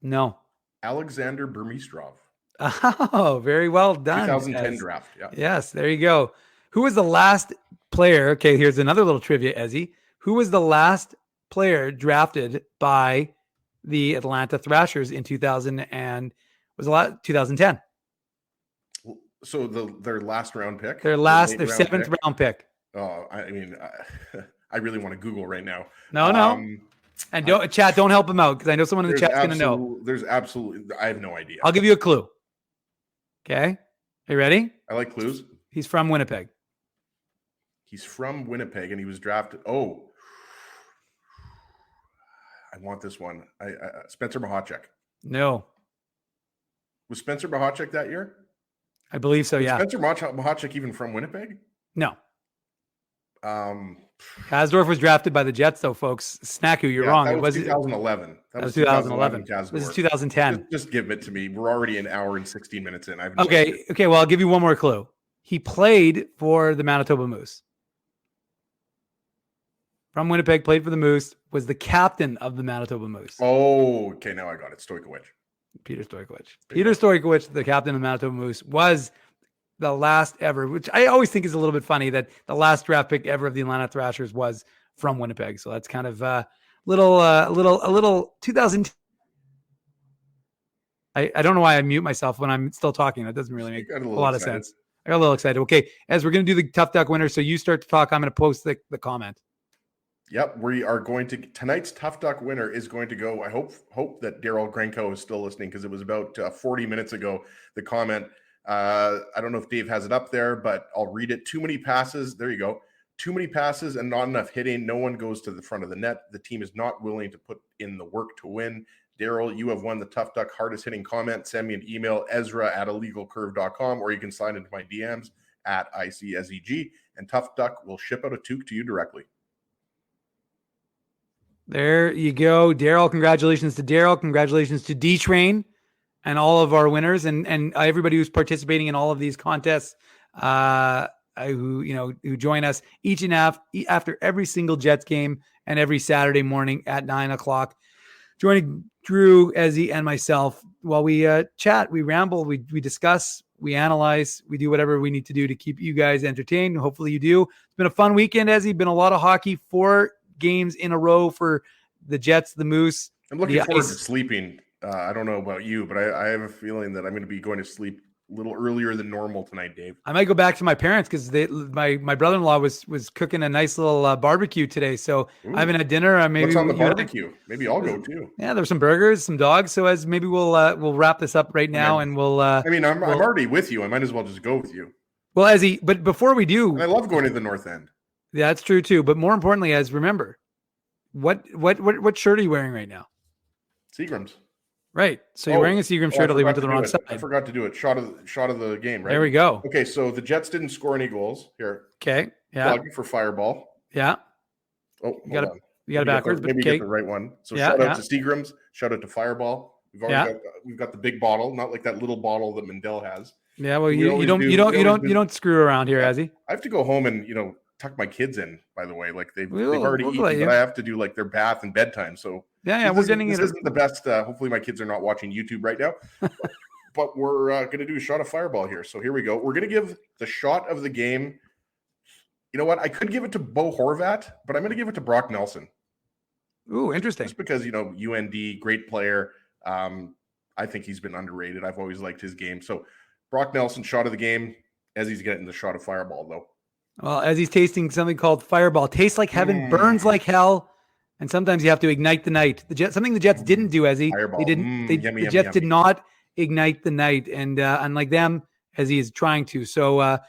B: No.
C: Alexander Burmistrov.
B: Oh, very well done.
C: 2010 draft. Yeah.
B: Yes, there you go. Who was the last player? Okay, here's another little trivia, Ezzy. Who was the last player drafted by the Atlanta Thrashers in 2010?
C: So their last round pick?
B: Their 7th round pick.
C: Oh, I mean, I really want to Google right now.
B: No. And don't help him out because I know someone in the chat's going to know.
C: There's absolutely, I have no idea.
B: I'll give you a clue. Okay. Are you ready?
C: I like clues.
B: He's from Winnipeg.
C: He's from Winnipeg, and he was drafted. Oh, I want this one. Spencer Mahachek.
B: No.
C: Was Spencer Mahachek that year?
B: I believe so, yeah.
C: Spencer Mahachek even from Winnipeg?
B: No. Kasdorf was drafted by the Jets, though, folks. Snaku, you're wrong.
C: It was 2011.
B: That was 2011.
C: Kasdorf.
B: This is 2010.
C: Just give it to me. We're already an hour and 16 minutes in.
B: Okay. Well, I'll give you one more clue. He played for the Manitoba Moose. From Winnipeg, played for the Moose, was the captain of the Manitoba Moose.
C: Oh, okay. Now I got it. Stojkovic.
B: Peter Stojkovic. Peter Stojkovic, the captain of the Manitoba Moose, was the last ever, which I always think is a little bit funny that the last draft pick ever of the Atlanta Thrashers was from Winnipeg. So that's kind of a little 2000. I don't know why I mute myself when I'm still talking. That doesn't really make a lot of sense. I got a little excited. Okay, as we're going to do the Tough Duck winner, so you start to talk. I'm going to post the comment.
C: Yep, we are going to tonight's Tough Duck winner is going to go. I hope that Daryl Grenko is still listening because it was about 40 minutes ago. The comment. I don't know if Dave has it up there, but I'll read it. Too many passes. There you go. Too many passes and not enough hitting. No one goes to the front of the net. The team is not willing to put in the work to win. Daryl, you have won the Tough Duck hardest hitting comment. Send me an email, ezra@illegalcurve.com, or you can slide into my DMs at ICSEG, and Tough Duck will ship out a toque to you directly.
B: There you go. Daryl, congratulations to Daryl. Congratulations to D-Train and all of our winners and everybody who's participating in all of these contests, who join us each and after every single Jets game and every Saturday morning at 9:00. Joining Drew, Ezzy, and myself while we chat, we ramble, we discuss, we analyze, we do whatever we need to do to keep you guys entertained. Hopefully you do. It's been a fun weekend, Ezzy. Been a lot of hockey, 4 games in a row for the Jets, the Moose.
C: I'm looking forward to sleeping. I don't know about you, but I have a feeling that I'm going to be going to sleep a little earlier than normal tonight, Dave.
B: I might go back to my parents because my brother-in-law was cooking a nice little barbecue today. So I haven't had dinner. Maybe
C: what's on the barbecue? Maybe I'll go too.
B: Yeah, there's some burgers, some dogs. So as maybe we'll wrap this up right now, and we'll.
C: I'm already with you. I might as well just go with you.
B: Well, but before we do,
C: and I love going to the North End.
B: Yeah, that's true too. But more importantly, remember, what shirt are you wearing right now?
C: Seagram's.
B: Right. So you're wearing a Seagram shirt. I went to the wrong side.
C: I forgot to do it. Shot of the game, right?
B: There we go.
C: Okay, so the Jets didn't score any goals. Here.
B: Okay. Yeah.
C: Plug for Fireball.
B: Yeah.
C: Oh,
B: you got it backwards.
C: Maybe get the right one. So shout out to Seagrams. Shout out to Fireball. We've got the big bottle, not like that little bottle that Mandel has.
B: Yeah. Well, you don't screw around here, Azzy.
C: I have to go home and tuck my kids in, by the way. Like they've already eaten, but I have to do like their bath and bedtime. So
B: we're getting
C: this isn't the best. Hopefully my kids are not watching YouTube right now, but we're going to do a shot of Fireball here. So here we go. We're going to give the shot of the game. You know what? I could give it to Bo Horvat, but I'm going to give it to Brock Nelson.
B: Ooh, interesting.
C: Just because, UND, great player. I think he's been underrated. I've always liked his game. So Brock Nelson, shot of the game, as he's getting the shot of Fireball though. Well,
B: as he's tasting something called Fireball, tastes like heaven, burns like hell, and sometimes you have to ignite the night. Something the Jets didn't do, Ezzy.
C: Fireball.
B: They didn't. The Jets did not ignite the night, and unlike them, as he is trying to. So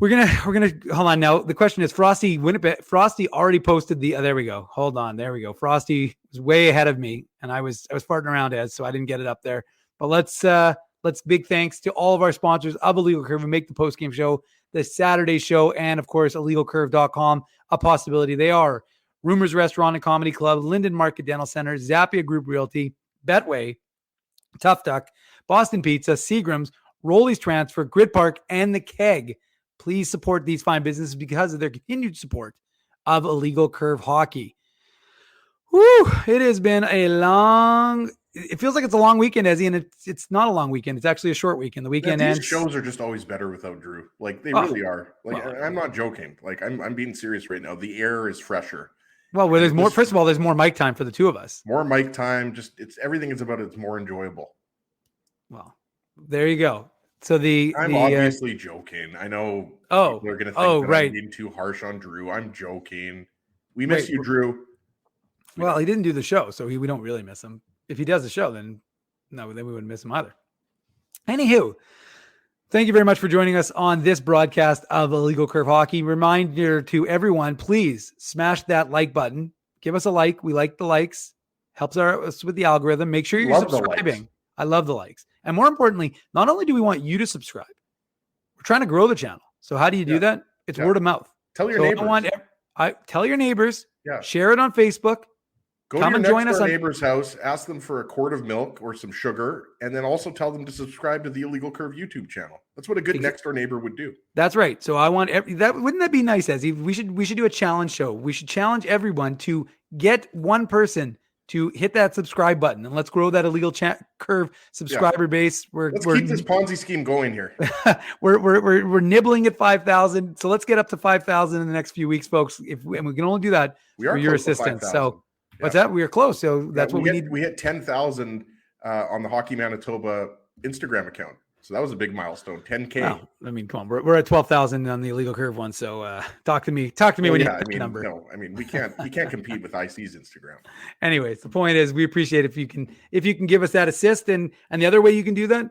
B: we're gonna hold on now. The question is, Frosty Winnipeg. Frosty already posted the. There we go. Hold on. There we go. Frosty was way ahead of me, and I was farting around, so I didn't get it up there. But let's big thanks to all of our sponsors of Illegal Curve who make the postgame show, the Saturday show, and of course, illegalcurve.com, a possibility. They are Rumors Restaurant and Comedy Club, Linden Market Dental Center, Zappia Group Realty, Betway, Tough Duck, Boston Pizza, Seagram's, Rolly's Transfer, Grid Park, and The Keg. Please support these fine businesses because of their continued support of Illegal Curve Hockey. Whew, it has been it feels like it's a long weekend, Ezzy, and it's not a long weekend. It's actually a short weekend. The weekend ends.
C: These shows are just always better without Drew. Like they really are. Like I'm not joking. Like I'm being serious right now. The air is fresher.
B: Well, there's more. First of all, there's more mic time for the two of us.
C: More mic time. Just everything is about it's more enjoyable.
B: Well, there you go. So
C: I'm obviously joking. I know.
B: Oh,
C: they're gonna think that I'm being too harsh on Drew. I'm joking. We miss you, Drew.
B: Well, he didn't do the show, so we don't really miss him. If he does the show, then we wouldn't miss him either. Anywho, Thank you very much for joining us on this broadcast of Illegal Curve Hockey. Reminder to everyone, please smash that like button. Give us a like. We like the likes. Helps us with the algorithm. Make sure you're subscribing. I love the likes. And more importantly, not only do we want you to subscribe, we're trying to grow the channel. So how do you do that? It's word of mouth.
C: Tell your neighbors.
B: Tell your neighbors.
C: Yeah.
B: Share it on Facebook.
C: Go to your next door neighbor's house, ask them for a quart of milk or some sugar, and then also tell them to subscribe to the Illegal Curve YouTube channel. That's what a good next door neighbor would do.
B: That's right. So I want that. Wouldn't that be nice, Ezzy? We should do a challenge show. We should challenge everyone to get one person to hit that subscribe button, and let's grow that Illegal Curve subscriber base.
C: Let's keep this Ponzi scheme going here.
B: we're nibbling at 5,000, so let's get up to 5,000 in the next few weeks, folks. And we can only do that for your assistance. So. What's that? We are close. So that's what we need.
C: We hit 10,000 on the Hockey Manitoba Instagram account. So that was a big milestone. 10K.
B: Wow. I mean, come on. We're at 12,000 on the Illegal Curve one. So talk to me when you hit the number.
C: No, I mean, we can't compete with IC's Instagram.
B: Anyways, the point is we appreciate if you can give us that assist. And the other way you can do that,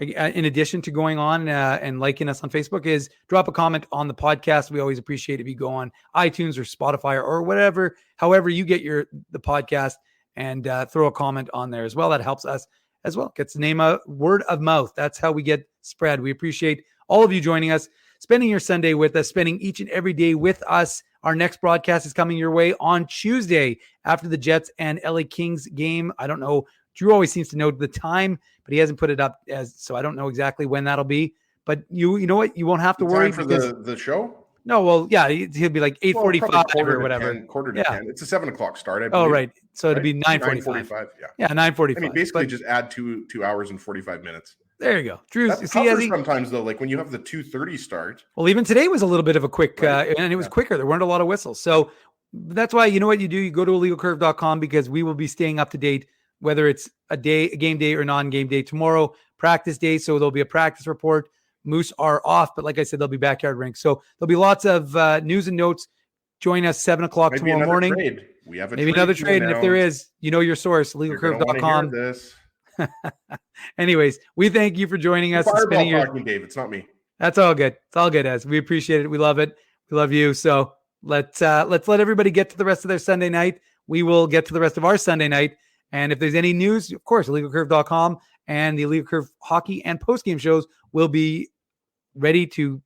B: in addition to going on and liking us on Facebook, is drop a comment on the podcast. We always appreciate if you go on iTunes or Spotify or whatever, however you get the podcast, and throw a comment on there as well. That helps us as well. Gets the name out, word of mouth. That's how we get spread. We appreciate all of you joining us, spending your Sunday with us, spending each and every day with us. Our next broadcast is coming your way on Tuesday after the Jets and LA Kings game. I don't know. Drew always seems to know the time, but he hasn't put it up so I don't know exactly when that'll be. But you know what? You won't have to worry
C: for the show.
B: No, well, yeah, he'll be like 8:45 or whatever.
C: Quarter to 10. It's a 7:00 start. I believe.
B: Oh, right. So it'd be 9:45.
C: Yeah,
B: 9:45.
C: I mean, basically, just add 2 hours and 45 minutes.
B: There you go, Drew.
C: That's tougher sometimes though. Like when you have the 2:30 start.
B: Well, even today was a little bit of a quick, and it was quicker. There weren't a lot of whistles, so that's why you know what you do. You go to illegalcurve.com because we will be staying up to date, whether it's a game day or non-game day. Tomorrow, practice day, so there'll be a practice report. Moose are off, but like I said, they'll be backyard rinks. So there'll be lots of news and notes. Join us 7:00 tomorrow morning.
C: Trade. We have
B: another trade, and if there is, you know your source, illegalcurve.com. Anyways, we thank you for joining us.
C: Talking, Dave. It's not me.
B: That's all good. It's all good, Ez. We appreciate it. We love it. We love you. So let's let everybody get to the rest of their Sunday night. We will get to the rest of our Sunday night. And if there's any news, of course, illegalcurve.com and the Illegal Curve hockey and post-game shows will be ready to,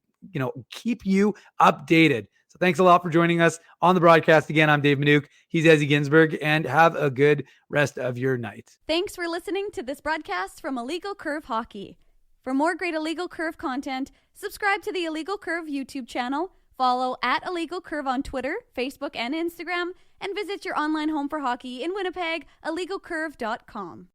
B: keep you updated. So thanks a lot for joining us on the broadcast. Again, I'm Dave Manouk. He's Ezzy Ginsburg, and have a good rest of your night.
A: Thanks for listening to this broadcast from Illegal Curve Hockey. For more great Illegal Curve content, subscribe to the Illegal Curve YouTube channel, follow at Illegal Curve on Twitter, Facebook, and Instagram, and visit your online home for hockey in Winnipeg, illegalcurve.com.